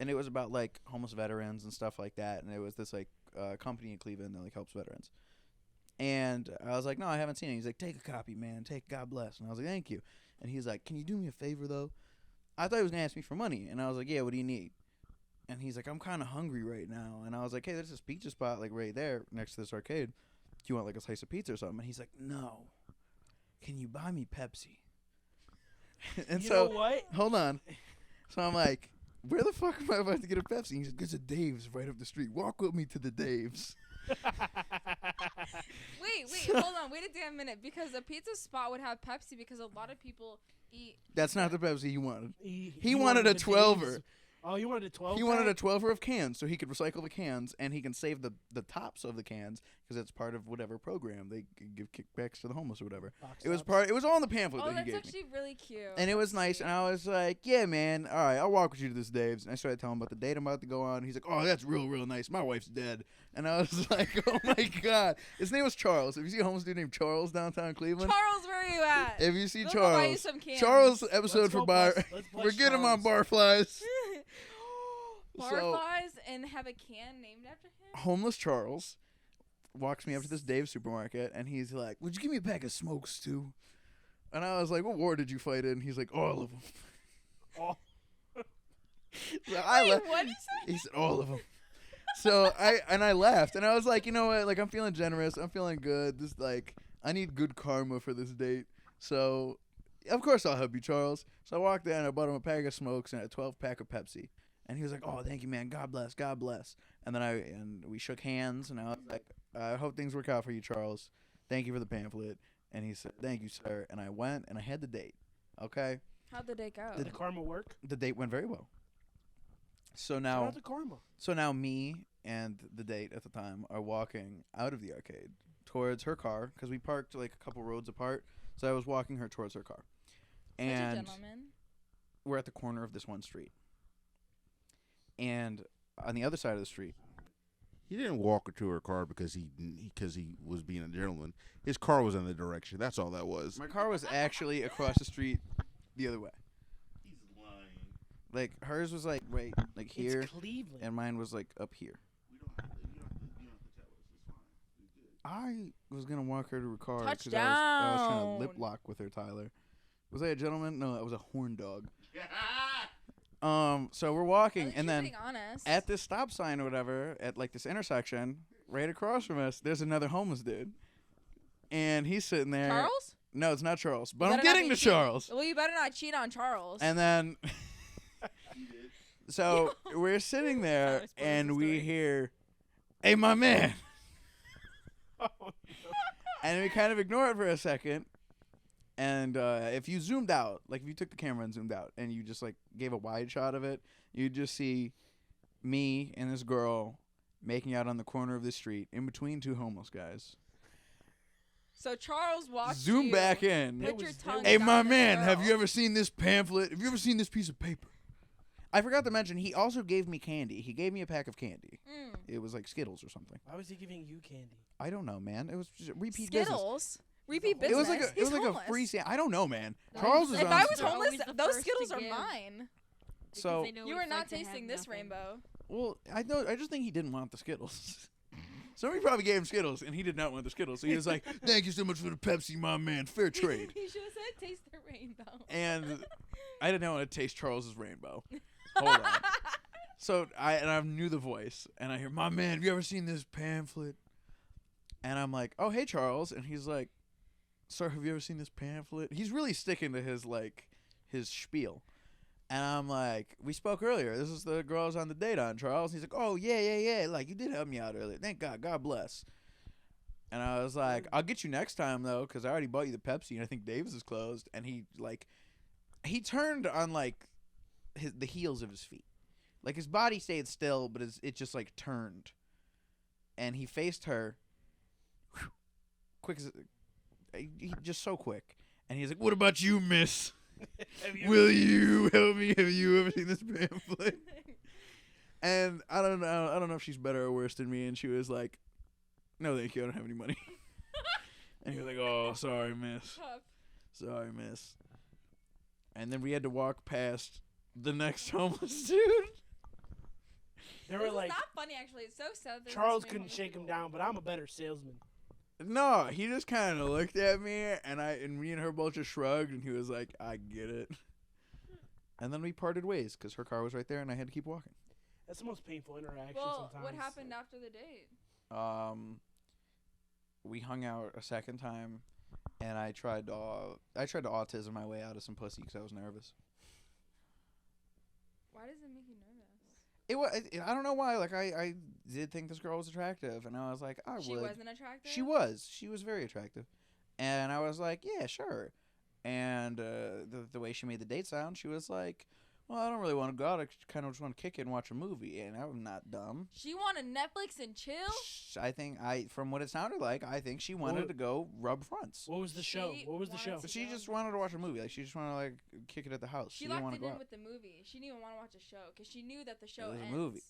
Speaker 2: And it was about like homeless veterans and stuff like that. And it was this like company in Cleveland that like helps veterans. And I was like, no, I haven't seen it. He's like, take a copy, man. Take God bless. And I was like, thank you. And he's like, can you do me a favor though? I thought he was gonna ask me for money. And I was like, yeah, what do you need? And he's like, I'm kind of hungry right now. And I was like, hey, there's this pizza spot like right there next to this arcade. Do you want like a slice of pizza or something? And he's like, no. Can you buy me Pepsi? And
Speaker 3: You
Speaker 2: so
Speaker 3: know what?
Speaker 2: hold on. So I'm like, where the fuck am I about to get a Pepsi? He's like, there's a Dave's right up the street. Walk with me to the Dave's.
Speaker 5: Wait, hold on. Wait a damn minute. Because a pizza spot would have Pepsi because a lot of people eat.
Speaker 2: That's not the Pepsi he wanted.
Speaker 3: He
Speaker 2: wanted a
Speaker 3: the
Speaker 2: 12er.
Speaker 3: Dave's. Oh, you wanted a 12?
Speaker 2: He wanted a 12er of cans so he could recycle the cans and he can save the tops of the cans because it's part of whatever program they give kickbacks to the homeless or whatever. It was all in the pamphlet
Speaker 5: Oh,
Speaker 2: that he
Speaker 5: that's
Speaker 2: gave me.
Speaker 5: actually really cute.
Speaker 2: And it was
Speaker 5: That's
Speaker 2: nice,
Speaker 5: sweet.
Speaker 2: and I was like, yeah, man, all right, I'll walk with you to this Dave's. And I started telling him about the date I'm about to go on. He's like, oh, that's real nice. My wife's dead. And I was like, oh, my God. His name was Charles. If you see a homeless dude named Charles downtown Cleveland,
Speaker 5: Charles, where are you at?
Speaker 2: if you see
Speaker 5: We'll go buy you
Speaker 2: Charles,
Speaker 5: some cans.
Speaker 2: Charles
Speaker 3: Let's
Speaker 2: episode
Speaker 3: go
Speaker 2: for bar,
Speaker 3: bless- let's bless
Speaker 2: we're getting him on
Speaker 3: Charles.
Speaker 2: Barflies. So-
Speaker 5: Barflies and have a can named after him?
Speaker 2: Homeless Charles walks me up to this Dave's supermarket, and he's like, would you give me a pack of smokes, too? And I was like, what war did you fight in? He's like, all of them.
Speaker 3: Oh.
Speaker 2: So I
Speaker 5: Wait,
Speaker 2: left.
Speaker 5: what did he say?
Speaker 2: He said all of them. So I laughed, and I was like, you know what? Like, I'm feeling generous. I'm feeling good. This like I need good karma for this date. So of course I'll help you, Charles. So I walked in and I bought him a pack of smokes and a 12-pack of Pepsi. And he was like, oh, thank you, man. God bless. God bless. And then we shook hands, and I was like, I hope things work out for you, Charles. Thank you for the pamphlet. And he said, thank you, sir. And I went and I had the date. Okay,
Speaker 5: How'd the day go?
Speaker 3: Did the karma work?
Speaker 2: the date went very well. So
Speaker 3: Shout
Speaker 2: now
Speaker 3: out to karma.
Speaker 2: So now me and the date at the time are walking out of the arcade towards her car because we parked like a couple roads apart. So I was walking her towards her car.
Speaker 5: Such a
Speaker 2: And
Speaker 5: gentleman.
Speaker 2: we're at the corner of this one street. And on the other side of the street,
Speaker 1: He didn't walk her to her car because he was being a gentleman. His car was in the direction. That's all that was.
Speaker 2: my car was actually across the street the other way.
Speaker 1: He's lying.
Speaker 2: Like hers was like right like here
Speaker 3: It's Cleveland.
Speaker 2: and mine was like up here.
Speaker 1: We don't have to. You don't have to tell us. It's fine. We good.
Speaker 2: I was gonna walk her to her car because I was trying to lip
Speaker 5: Touchdown.
Speaker 2: lock with her, Tyler. Was I a gentleman? No, that was a horn dog. So we're walking,
Speaker 5: At least
Speaker 2: and
Speaker 5: you're
Speaker 2: then
Speaker 5: being honest.
Speaker 2: at this stop sign or whatever, at like this intersection, right across from us, there's another homeless dude, and he's sitting there.
Speaker 5: Charles?
Speaker 2: No, it's not Charles, but
Speaker 5: You
Speaker 2: I'm
Speaker 5: better not
Speaker 2: getting
Speaker 5: be
Speaker 2: to
Speaker 5: cheating.
Speaker 2: Charles.
Speaker 5: Well, you better not cheat on Charles.
Speaker 2: And then, so we're sitting there,
Speaker 5: Sorry, spoiled the
Speaker 2: and we
Speaker 5: story.
Speaker 2: hear, "Hey, my man,"
Speaker 3: Oh,
Speaker 2: and we kind of ignore it for a second. And if you zoomed out, like if you took the camera and zoomed out, and you just like gave a wide shot of it, you'd just see me and this girl making out on the corner of the street in between two homeless guys.
Speaker 5: So Charles watched
Speaker 2: Zoom
Speaker 5: you
Speaker 2: back in.
Speaker 3: There
Speaker 5: Put your
Speaker 3: was-
Speaker 5: tongue
Speaker 2: Hey,
Speaker 5: down
Speaker 2: my
Speaker 5: this
Speaker 2: man, have
Speaker 5: girl.
Speaker 2: you ever seen this pamphlet? Have you ever seen this piece of paper? I forgot to mention, he also gave me candy. He gave me a pack of candy.
Speaker 5: Mm.
Speaker 2: It was like Skittles or something.
Speaker 3: Why was he giving you candy?
Speaker 2: I don't know, man. It was just repeat business.
Speaker 5: Skittles? Repeat
Speaker 3: It
Speaker 5: business?
Speaker 2: It was like a
Speaker 5: He's
Speaker 2: it was like
Speaker 5: homeless.
Speaker 2: a free I don't know, man.
Speaker 4: No,
Speaker 2: Charles was
Speaker 5: If
Speaker 2: on.
Speaker 5: I was
Speaker 4: They're
Speaker 5: homeless,
Speaker 4: always the
Speaker 5: those
Speaker 4: first to
Speaker 5: Skittles are
Speaker 4: give.
Speaker 5: mine.
Speaker 2: So-
Speaker 4: Because they know
Speaker 5: You
Speaker 4: what
Speaker 5: are
Speaker 4: it's
Speaker 5: not
Speaker 4: like to have
Speaker 5: tasting this
Speaker 4: nothing.
Speaker 5: rainbow.
Speaker 2: Well, I just think he didn't want the Skittles. Somebody probably gave him Skittles, and he did not want the Skittles. So he was like, "Thank you so much for the Pepsi, my man. Fair trade."
Speaker 5: He should have said taste the rainbow.
Speaker 2: And I didn't want to taste Charles's rainbow. Hold on. So I knew the voice, and I hear, "My man, have you ever seen this pamphlet?" And I'm like, "Oh, hey, Charles," and he's like, "Sir, have you ever seen this pamphlet?" He's really sticking to his spiel. And I'm like, we spoke earlier. This is the girl I was on the date on, Charles. He's like, oh, yeah. Like, you did help me out earlier. Thank God. God bless. And I was like, I'll get you next time, though, because I already bought you the Pepsi, and I think Dave's is closed. And he turned on, like, the heels of his feet. Like, his body stayed still, but it just, like, turned. And he faced her. Whew, quick as... just so quick. And he's like, what about you, miss? Will you help me? Have you ever seen this pamphlet? And I don't know if she's better or worse than me. And she was like, no, thank you. I don't have any money. And he was like, oh, sorry, miss. Sorry, miss. And then we had to walk past the next homeless dude.
Speaker 3: They were like,
Speaker 5: not funny, actually. It's so sad.
Speaker 3: Charles couldn't shake him down, but I'm a better salesman.
Speaker 2: No, he just kind of looked at me, and me and her both just shrugged, and he was like, I get it. And then we parted ways, because her car was right there, and I had to keep walking.
Speaker 3: That's the most painful interaction
Speaker 5: Well,
Speaker 3: sometimes.
Speaker 5: what happened after the date?
Speaker 2: We hung out a second time, and I tried to autism my way out of some pussy because I was nervous.
Speaker 5: Why does it make you nervous?
Speaker 2: I don't know why. Like, I did think this girl was attractive, and I was like,
Speaker 5: She wasn't attractive?
Speaker 2: She was. She was very attractive. And I was like, yeah, sure. And the way she made the date sound, she was like, well, I don't really want to go out. I kind of just want to kick it and watch a movie. And I'm not dumb.
Speaker 5: She wanted Netflix and chill?
Speaker 2: I think, from what it sounded like, I think she wanted to go rub fronts.
Speaker 3: What was the show? What was the show?
Speaker 2: But she just wanted to watch a movie. Like, she just wanted to, like, kick it at the house.
Speaker 5: She
Speaker 2: didn't want
Speaker 5: locked
Speaker 2: to
Speaker 5: it
Speaker 2: go
Speaker 5: in
Speaker 2: out.
Speaker 5: with the movie. She didn't even want to watch a show because she knew that the show
Speaker 2: was a
Speaker 5: ends
Speaker 2: movie.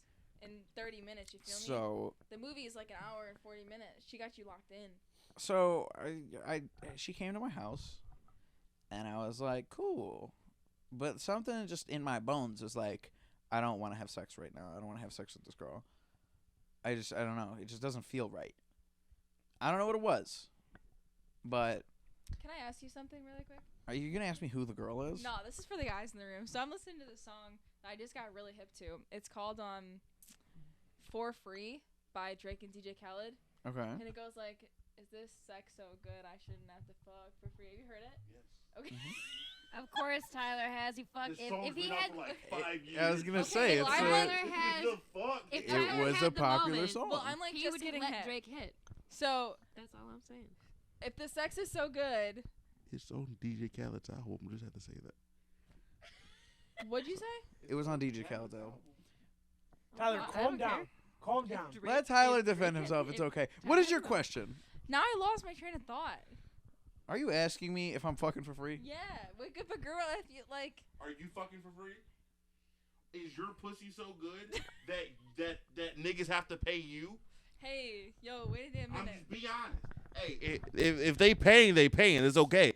Speaker 5: in 30 minutes. You feel me?
Speaker 2: So
Speaker 5: The movie is like an hour and 40 minutes. She got you locked in.
Speaker 2: So she came to my house, and I was like, cool. But something just in my bones was like, I don't want to have sex right now. I don't want to have sex with this girl. I don't know. It just doesn't feel right. I don't know what it was. But
Speaker 5: Can I ask you something really quick?
Speaker 2: are you going to ask me who the girl is?
Speaker 5: No, this is for the guys in the room. So I'm listening to this song that I just got really hip to. It's called For Free by Drake and DJ Khaled.
Speaker 2: Okay.
Speaker 5: And it goes like, is this sex so good I shouldn't have to fuck for free? Have you heard it? Yes. Okay.
Speaker 4: Of course, Tyler has. He fuck. If he had,
Speaker 1: for like 5 years.
Speaker 2: I was going to
Speaker 5: Okay,
Speaker 2: say,
Speaker 5: well,
Speaker 2: it's
Speaker 4: Tyler has. If
Speaker 2: It
Speaker 4: Tyler
Speaker 2: was
Speaker 4: had
Speaker 2: a
Speaker 4: the
Speaker 2: popular
Speaker 4: moment,
Speaker 2: song.
Speaker 5: Well, I'm like
Speaker 4: he
Speaker 5: just
Speaker 4: would
Speaker 5: getting
Speaker 4: let
Speaker 5: hip.
Speaker 4: Drake hit.
Speaker 5: So
Speaker 4: That's all I'm saying.
Speaker 5: if the sex is so good,
Speaker 1: It's on DJ Khaled's album. Just had to say that.
Speaker 5: what'd you say?
Speaker 2: It was on DJ Khaled's album.
Speaker 3: Tyler,
Speaker 4: I
Speaker 3: calm
Speaker 4: don't
Speaker 3: down.
Speaker 4: care.
Speaker 3: Calm down.
Speaker 2: Let Tyler defend himself. It's okay. What is your question?
Speaker 5: Now I lost my train of thought.
Speaker 2: Are you asking me if I'm fucking for free?
Speaker 5: Yeah, wake up a girl if you like.
Speaker 1: Are you fucking for free? Is your pussy so good that niggas have to pay you?
Speaker 5: Hey, yo, wait a damn
Speaker 1: I'm
Speaker 5: minute.
Speaker 1: just be honest. Hey, if they paying, they paying. It's okay.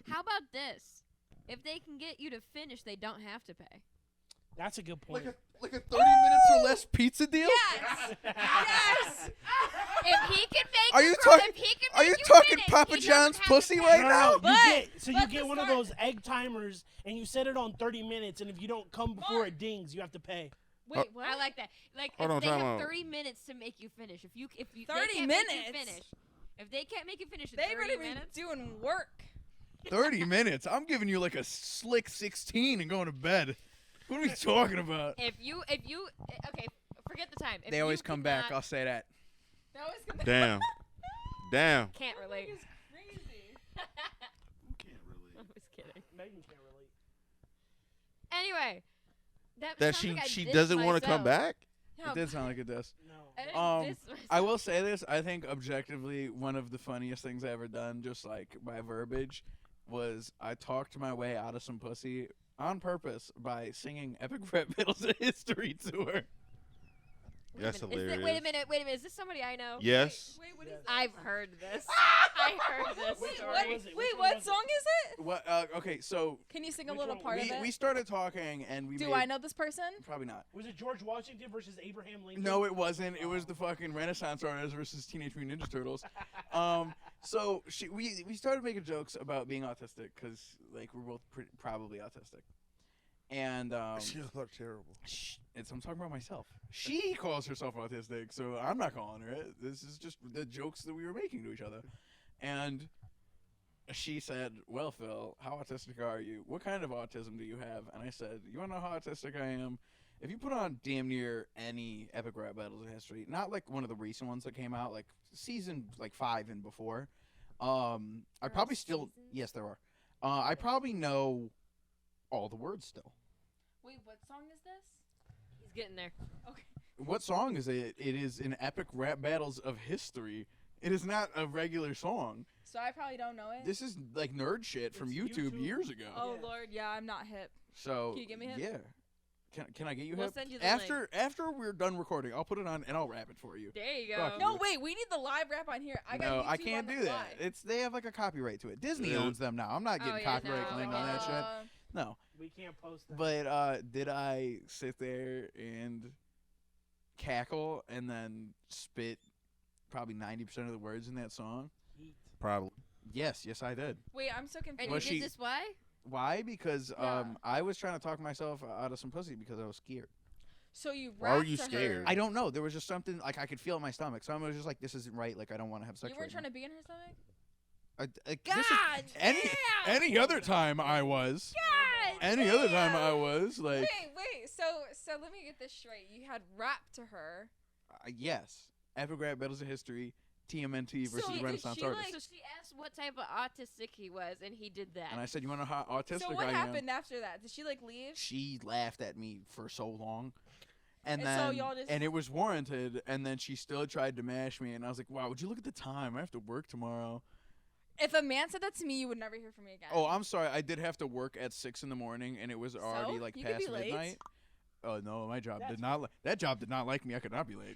Speaker 4: How about this? If they can get you to finish, they don't have to pay.
Speaker 3: That's a good point.
Speaker 2: Like a 30 minutes or less pizza deal?
Speaker 5: Yes, yes.
Speaker 4: If he can make
Speaker 2: Are
Speaker 4: the
Speaker 2: you
Speaker 4: girl-
Speaker 2: talking-
Speaker 4: if he can
Speaker 2: Are
Speaker 4: make
Speaker 2: you
Speaker 4: you
Speaker 2: talking
Speaker 4: finish,
Speaker 2: Papa
Speaker 4: he doesn't
Speaker 2: John's
Speaker 4: have to
Speaker 2: pussy
Speaker 4: pay.
Speaker 2: right
Speaker 3: No,
Speaker 2: now?
Speaker 3: no,
Speaker 5: But-
Speaker 3: you
Speaker 5: but
Speaker 3: get
Speaker 5: the
Speaker 3: one of
Speaker 5: start-
Speaker 3: those egg timers, and you set it on 30 minutes, and if you don't come before it dings, you have to pay.
Speaker 5: Wait, what?
Speaker 4: I like that. Like
Speaker 1: Hold
Speaker 4: if
Speaker 1: on,
Speaker 4: they
Speaker 1: time
Speaker 4: have
Speaker 1: out.
Speaker 4: 30 minutes to make you finish. If you
Speaker 5: 30
Speaker 4: they can't make you
Speaker 5: minutes?
Speaker 4: finish. If they can't make you finish in
Speaker 5: They
Speaker 4: 30
Speaker 5: better be
Speaker 4: minutes,
Speaker 5: doing work.
Speaker 2: 30 minutes? I'm giving you like a slick 16 and going to bed. What are we talking about?
Speaker 4: if you okay, forget the time. If
Speaker 2: They always
Speaker 4: you
Speaker 2: come back.
Speaker 4: cannot-
Speaker 2: I'll say that.
Speaker 5: That was gonna
Speaker 1: Damn.
Speaker 4: Can't relate.
Speaker 5: It's crazy.
Speaker 1: Can't really.
Speaker 4: I was kidding.
Speaker 3: Megan can't relate.
Speaker 4: Anyway, that
Speaker 1: That
Speaker 4: sounds like I
Speaker 1: she
Speaker 4: dissed
Speaker 1: doesn't want to come
Speaker 4: myself.
Speaker 1: back.
Speaker 5: No,
Speaker 2: It did sound like it does.
Speaker 3: No.
Speaker 4: I didn't diss myself.
Speaker 2: I will say this. I think objectively one of the funniest things I ever done, just like by verbiage, was I talked my way out of some pussy on purpose by singing Epic Rap Battles of History to her.
Speaker 1: That's
Speaker 4: Wait a
Speaker 1: hilarious.
Speaker 4: minute, wait a minute. Is this somebody I know?
Speaker 1: Yes.
Speaker 5: Wait, what is
Speaker 3: Yes.
Speaker 5: that?
Speaker 4: I've heard this. I heard this
Speaker 3: Wait,
Speaker 4: story.
Speaker 3: what was it?
Speaker 5: Wait,
Speaker 3: Which one
Speaker 5: what
Speaker 3: was it?
Speaker 5: song is it?
Speaker 2: What? Okay, so
Speaker 5: Can you sing a
Speaker 3: Which
Speaker 5: little
Speaker 3: one?
Speaker 5: part of it?
Speaker 2: we started talking and we
Speaker 5: Do
Speaker 2: made,
Speaker 5: I know this person?
Speaker 2: Probably not.
Speaker 3: Was it George Washington versus Abraham Lincoln?
Speaker 2: No, it wasn't. It was the fucking Renaissance artists versus Teenage Mutant Ninja Turtles. So we started making jokes about being autistic because like we're both probably autistic, and
Speaker 1: She looked terrible.
Speaker 2: I'm talking about myself. She calls herself autistic, so I'm not calling her it. This is just the jokes that we were making to each other, and she said, "Well, Phil, how autistic are you? What kind of autism do you have?" And I said, "You want to know how autistic I am? If you put on damn near any epic rap battles in history, not like one of the recent ones that came out, like season like 5 and before, I
Speaker 4: are
Speaker 2: probably still
Speaker 4: seasons?
Speaker 2: yes there are. I probably know all the words still.
Speaker 5: Wait, what song is this?
Speaker 4: He's getting there.
Speaker 5: Okay.
Speaker 2: What song is it? It is an epic rap battles of history. It is not a regular song.
Speaker 5: So I probably don't know it.
Speaker 2: This is like nerd shit from
Speaker 3: It's
Speaker 2: YouTube
Speaker 3: YouTube.
Speaker 2: years ago.
Speaker 5: Oh
Speaker 3: Yeah.
Speaker 5: Lord, yeah, I'm not hip.
Speaker 2: So
Speaker 5: Can you get me hip?
Speaker 2: yeah. Can I get you
Speaker 4: We'll
Speaker 2: hip?
Speaker 4: send you the
Speaker 2: After we're done recording, I'll put it on and I'll rap it for you.
Speaker 4: There you
Speaker 2: Fuck
Speaker 4: go.
Speaker 2: you.
Speaker 5: No, wait, we need the live rap on here. I got
Speaker 2: No,
Speaker 5: YouTube
Speaker 2: I can't
Speaker 5: on the
Speaker 2: do that.
Speaker 5: fly.
Speaker 2: They have like a copyright to it. Disney
Speaker 1: Yeah.
Speaker 2: owns them now. I'm not getting
Speaker 4: Oh, yeah,
Speaker 2: copyright
Speaker 4: no.
Speaker 2: claimed on that shit. No.
Speaker 3: We can't post that.
Speaker 2: But did I sit there and cackle and then spit probably 90% of the words in that song?
Speaker 3: Heat.
Speaker 1: Probably.
Speaker 2: Yes, I did.
Speaker 5: Wait, I'm so confused.
Speaker 4: And
Speaker 2: Was
Speaker 4: you
Speaker 2: she-
Speaker 4: did this why?
Speaker 2: Why? Because
Speaker 5: Yeah.
Speaker 2: I was trying to talk myself out of some pussy because I was scared.
Speaker 5: So you
Speaker 1: Why were
Speaker 5: rapped
Speaker 1: you
Speaker 5: to her.
Speaker 1: scared?
Speaker 2: I don't know. There was just something like I could feel in my stomach. So I was just like, this isn't right. Like I don't want to have sex.
Speaker 5: You weren't
Speaker 2: right
Speaker 5: trying to be in her stomach?
Speaker 4: God
Speaker 2: any other time I was. Any other time I was like
Speaker 5: Wait. So let me get this straight. You had rapped to her.
Speaker 2: yes. Epic rap battles of history. TMNT versus
Speaker 5: So did
Speaker 2: Renaissance
Speaker 5: she,
Speaker 2: artists.
Speaker 4: So she asked what type of autistic he was, and he did that.
Speaker 2: And I said, you want to know how autistic
Speaker 5: So what
Speaker 2: I am?
Speaker 5: happened after that? Did she like leave?
Speaker 2: She laughed at me for so long. And
Speaker 5: And
Speaker 2: then,
Speaker 5: so y'all just-
Speaker 2: and it was warranted. And then she still tried to mash me. And I was like, wow, would you look at the time? I have to work tomorrow.
Speaker 5: If a man said that to me, you would never hear from me again.
Speaker 2: Oh, I'm sorry. I did have to work at 6 in the morning, and it was already
Speaker 5: So?
Speaker 2: like
Speaker 5: You could
Speaker 2: past
Speaker 5: be late.
Speaker 2: midnight. Oh no, my job
Speaker 3: That's
Speaker 2: did not. That job did not like me. I could not be late.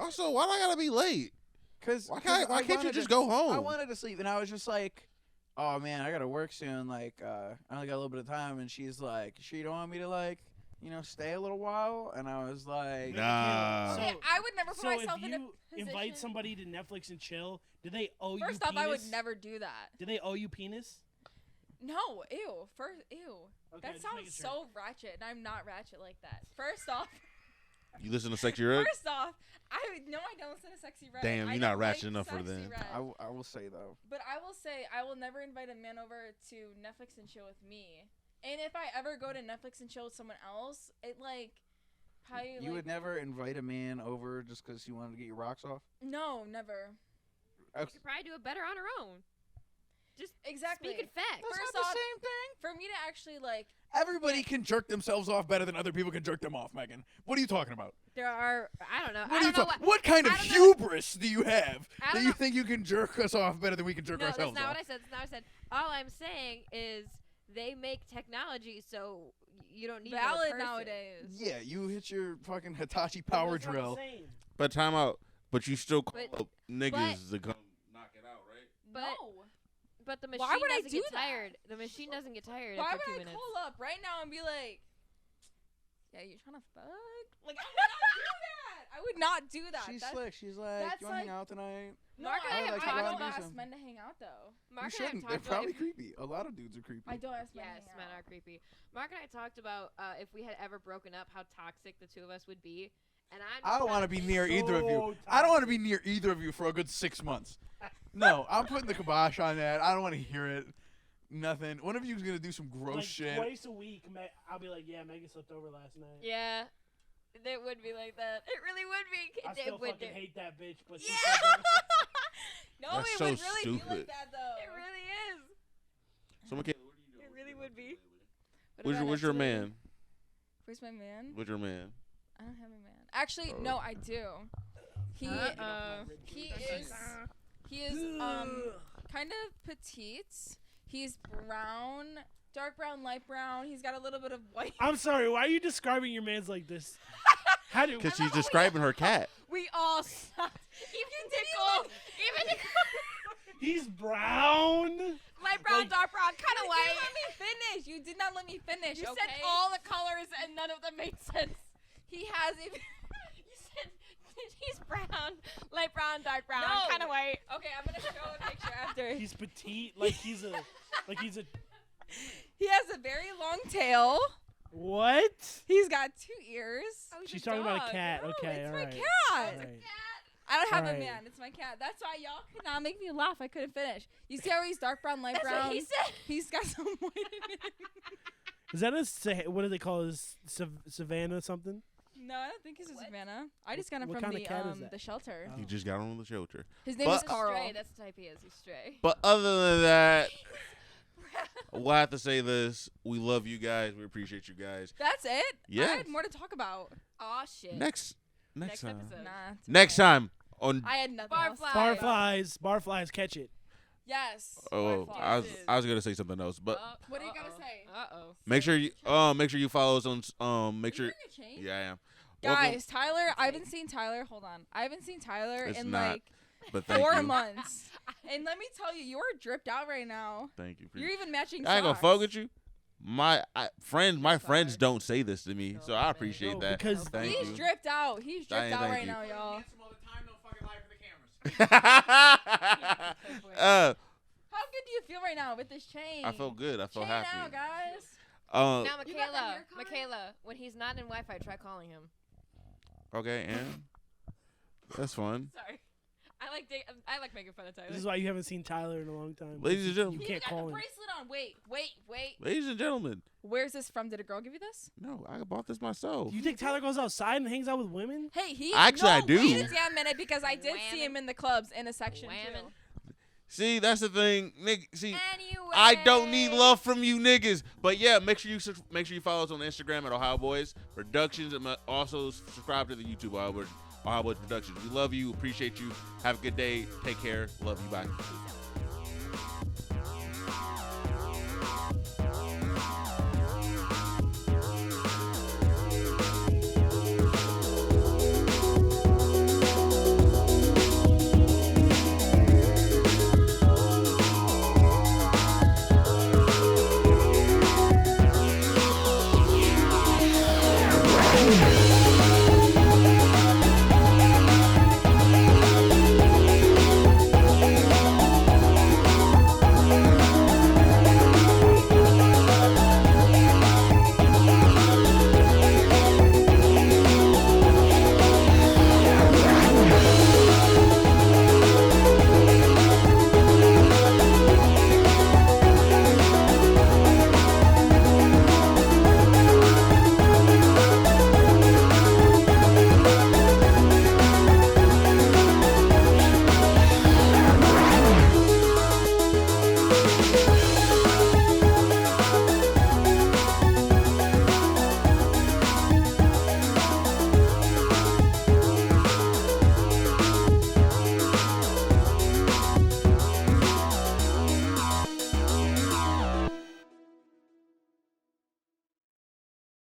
Speaker 1: Also, why do I gotta be late?
Speaker 2: Cause
Speaker 1: Why can't you
Speaker 2: wanted
Speaker 1: just
Speaker 2: to-
Speaker 1: go home?
Speaker 2: I wanted to sleep, and I was just like, "Oh man, I gotta work soon. Like, I only got a little bit of time." And she's like, "Sure, you don't want me to like, stay a little while?" And I was like,
Speaker 1: Nah.
Speaker 5: Okay, I would never put
Speaker 3: So
Speaker 5: myself
Speaker 3: if
Speaker 5: in a
Speaker 3: you
Speaker 5: position.
Speaker 3: invite somebody to Netflix and chill, do they owe you
Speaker 5: First
Speaker 3: penis?
Speaker 5: off, I would never do that.
Speaker 3: Do they owe you penis?
Speaker 5: No, ew. Ew.
Speaker 3: Okay,
Speaker 5: That
Speaker 3: just
Speaker 5: sounds
Speaker 3: making sure.
Speaker 5: so ratchet, and I'm not ratchet like that. First off,
Speaker 1: You listen to Sexy Red?
Speaker 5: I don't listen to Sexy Red.
Speaker 1: Damn,
Speaker 5: I
Speaker 1: you're not
Speaker 5: don't
Speaker 1: ratchet
Speaker 5: like
Speaker 1: enough for
Speaker 5: Sexy
Speaker 1: them.
Speaker 5: Red.
Speaker 2: I will say though,
Speaker 5: But I will say, I will never invite a man over to Netflix and chill with me. And if I ever go to Netflix and chill with someone else, it like probably
Speaker 2: you would never invite a man over just because you wanted to get your rocks off.
Speaker 5: No, never.
Speaker 4: You could probably do it better on her own. Just
Speaker 5: Exactly.
Speaker 4: speaking facts.
Speaker 2: That's
Speaker 5: First
Speaker 2: not
Speaker 5: off,
Speaker 2: the same thing.
Speaker 5: For me to actually like,
Speaker 2: Everybody can jerk themselves off better than other people can jerk them off, Megan. What are you talking about?
Speaker 4: There are, I don't know.
Speaker 2: What
Speaker 4: I
Speaker 2: are you
Speaker 4: don't know
Speaker 2: talking?
Speaker 4: what.
Speaker 2: What kind of
Speaker 4: I don't know-
Speaker 2: hubris do you have
Speaker 4: I
Speaker 2: that
Speaker 4: don't
Speaker 2: you
Speaker 4: know-
Speaker 2: think you can jerk us off better than we can jerk
Speaker 4: No, that's
Speaker 2: ourselves
Speaker 4: not
Speaker 2: off?
Speaker 4: what I said. That's not what I said. All I'm saying is they make technology so you don't need another
Speaker 5: valid
Speaker 4: person.
Speaker 5: nowadays.
Speaker 2: Yeah, you hit your fucking Hitachi power
Speaker 3: That's not the
Speaker 2: drill.
Speaker 3: same.
Speaker 1: But time out. But you still call
Speaker 4: But-
Speaker 1: up niggas to come knock it out, right?
Speaker 4: But-
Speaker 5: No.
Speaker 4: But the machine
Speaker 5: Why would I
Speaker 4: doesn't
Speaker 5: do
Speaker 4: get
Speaker 5: that?
Speaker 4: tired. The machine doesn't get tired
Speaker 5: Why
Speaker 4: after
Speaker 5: would
Speaker 4: 2
Speaker 5: I
Speaker 4: minutes.
Speaker 5: call up right now and be like, "Yeah, you trying to fuck?" Like I would not do that. I would not do that.
Speaker 2: She's
Speaker 5: That's-
Speaker 2: slick. She's like,
Speaker 5: that's
Speaker 2: you want to hang
Speaker 5: like-
Speaker 2: out tonight?
Speaker 5: No,
Speaker 4: Mark and I
Speaker 5: I,
Speaker 4: have
Speaker 5: I
Speaker 4: talked
Speaker 5: don't
Speaker 4: about
Speaker 5: ask
Speaker 2: some-
Speaker 5: men to hang out though.
Speaker 4: Mark
Speaker 2: You
Speaker 4: and I have
Speaker 2: shouldn't.
Speaker 4: talked
Speaker 2: They're
Speaker 4: about
Speaker 2: probably
Speaker 4: if-
Speaker 2: creepy. A lot of dudes are creepy.
Speaker 5: I don't ask men
Speaker 4: Yes,
Speaker 5: to hang
Speaker 4: men
Speaker 5: out.
Speaker 4: are creepy. Mark and I talked about if we had ever broken up, how toxic the two of us would be. And
Speaker 2: I don't want to be near either of you.
Speaker 3: So
Speaker 2: I don't want to be near either of you for a good 6 months. No, I'm putting the kibosh on that. I don't want to hear it. Nothing. One of you is gonna do some gross
Speaker 3: Like
Speaker 2: shit.
Speaker 3: twice a week, I'll be like, "Yeah, Megan slept over last night."
Speaker 4: Yeah, it would be like that. It really would be.
Speaker 3: I
Speaker 4: It
Speaker 3: still
Speaker 4: would
Speaker 3: fucking
Speaker 4: do.
Speaker 3: hate that bitch, but she
Speaker 5: Yeah.
Speaker 3: slept over.
Speaker 5: No,
Speaker 1: That's
Speaker 5: it
Speaker 1: so
Speaker 5: would really be
Speaker 1: stupid.
Speaker 5: like that though.
Speaker 4: It really is.
Speaker 1: Someone can't.
Speaker 4: It really would be. What
Speaker 1: Where's
Speaker 4: about
Speaker 1: your
Speaker 4: next week?
Speaker 1: man?
Speaker 5: Where's my man?
Speaker 1: Where's your man?
Speaker 5: I don't have a man. Actually,
Speaker 1: Oh.
Speaker 5: no, I do. He
Speaker 4: Uh-oh.
Speaker 5: he is kind of petite. He's brown, dark brown, light brown. He's got a little bit of white.
Speaker 3: I'm sorry. Why are you describing your man's like this? How do?
Speaker 1: Because she's describing her cat.
Speaker 4: We all sucked. Even Nicole. Even Nicole.
Speaker 3: He's brown.
Speaker 4: Light brown,
Speaker 3: Like-
Speaker 4: dark brown, kind of
Speaker 5: You
Speaker 4: white.
Speaker 5: didn't let me finish. You did not let me finish.
Speaker 4: You
Speaker 5: okay?
Speaker 4: said all the colors and none of them made sense.
Speaker 5: He has even.
Speaker 4: You said he's brown, light brown, dark brown,
Speaker 5: No.
Speaker 4: kind of white.
Speaker 5: Okay, I'm gonna show a picture after.
Speaker 3: He's petite. Like he's a.
Speaker 5: He has a very long tail.
Speaker 3: What?
Speaker 5: He's got 2 ears.
Speaker 4: Oh, he's
Speaker 3: She's
Speaker 4: a
Speaker 3: talking about a
Speaker 4: dog.
Speaker 3: cat.
Speaker 5: No,
Speaker 3: Okay,
Speaker 5: it's
Speaker 3: all
Speaker 5: my
Speaker 3: right.
Speaker 5: cat.
Speaker 3: All right.
Speaker 5: I don't have a
Speaker 3: Right.
Speaker 5: man. It's my cat. That's why y'all could not make me laugh. I couldn't finish. You see how he's dark brown, light
Speaker 4: That's
Speaker 5: brown?
Speaker 4: what he said.
Speaker 5: He's got some white in him.
Speaker 3: Is that what do they call it? Savannah something?
Speaker 5: No, I don't think he's a Savannah. I just got him
Speaker 3: What
Speaker 5: from
Speaker 3: kind of cat is that?
Speaker 5: the shelter.
Speaker 3: Oh.
Speaker 1: You just got on the shelter.
Speaker 5: His name
Speaker 1: But-
Speaker 5: is
Speaker 4: He's a
Speaker 5: Carl.
Speaker 4: stray. That's the type he is. He's stray.
Speaker 1: But other than that, we'll have to say this: we love you guys. We appreciate you guys.
Speaker 5: That's it? I
Speaker 1: Yes.
Speaker 5: had more to talk about.
Speaker 4: Aw, shit.
Speaker 1: Next
Speaker 4: Next
Speaker 1: time.
Speaker 4: episode.
Speaker 5: Nah. it's
Speaker 1: Next
Speaker 5: okay.
Speaker 1: time on.
Speaker 5: I had nothing else.
Speaker 4: Barfly.
Speaker 3: Barflies, catch it.
Speaker 5: Yes.
Speaker 1: Oh,
Speaker 5: Barflies.
Speaker 1: I was gonna say something else, but
Speaker 5: What are you gonna say?
Speaker 4: Uh-oh.
Speaker 1: make sure you follow us on make
Speaker 5: Are
Speaker 1: sure.
Speaker 5: you wearing a chain?
Speaker 1: Yeah, I am. Welcome-
Speaker 5: Guys, Tyler, I haven't seen Tyler. Hold on. I haven't seen Tyler
Speaker 1: It's
Speaker 5: in
Speaker 1: not.
Speaker 5: like
Speaker 1: but thank
Speaker 5: 4
Speaker 1: you.
Speaker 5: months. And let me tell you, you're dripped out right now.
Speaker 1: Thank you.
Speaker 5: You're even matching
Speaker 1: I ain't gonna
Speaker 5: socks.
Speaker 1: fuck with you. My friends don't say this to me, so I
Speaker 4: No,
Speaker 1: appreciate
Speaker 3: No,
Speaker 1: that.
Speaker 3: because
Speaker 1: Thank
Speaker 5: He's
Speaker 1: you.
Speaker 5: dripped out. He's dripped out
Speaker 1: Thank
Speaker 5: right
Speaker 1: you.
Speaker 5: now, y'all.
Speaker 2: Handsome all the time, don't fucking lie for the cameras.
Speaker 5: How good do you feel right now with this chain?
Speaker 1: I feel good. I feel
Speaker 5: chain
Speaker 1: happy.
Speaker 5: out, guys.
Speaker 4: Now,
Speaker 5: You got that
Speaker 4: Michaela,
Speaker 5: hair card?
Speaker 4: Michaela, when he's not in Wi-Fi, try calling him.
Speaker 1: Okay, and that's fun.
Speaker 4: Sorry. I like making fun of Tyler.
Speaker 3: this is why you haven't seen Tyler in a long time.
Speaker 1: Ladies and
Speaker 3: You
Speaker 1: gentlemen.
Speaker 5: He
Speaker 3: can't
Speaker 5: got
Speaker 3: call
Speaker 5: the
Speaker 3: him.
Speaker 5: bracelet on. Wait.
Speaker 1: Ladies and gentlemen,
Speaker 5: Where's this from? Did a girl give you this?
Speaker 1: no, I bought this myself.
Speaker 3: You think Tyler goes outside and hangs out with women?
Speaker 5: Hey, he.
Speaker 1: Actually, I
Speaker 5: no,
Speaker 1: do.
Speaker 5: Wait a damn minute, because I did see
Speaker 4: Whamming.
Speaker 5: him in the clubs in a section
Speaker 4: Whamming.
Speaker 5: too.
Speaker 1: See, that's the thing, nigga. See,
Speaker 4: Anyway.
Speaker 1: I don't need love from you niggas, but yeah, make sure you follow us on Instagram at Ohio Boys Productions, and also subscribe to the YouTube Ohio Boys Productions. We love you, appreciate you. Have a good day. Take care. Love you. Bye.
Speaker 7: Yeah.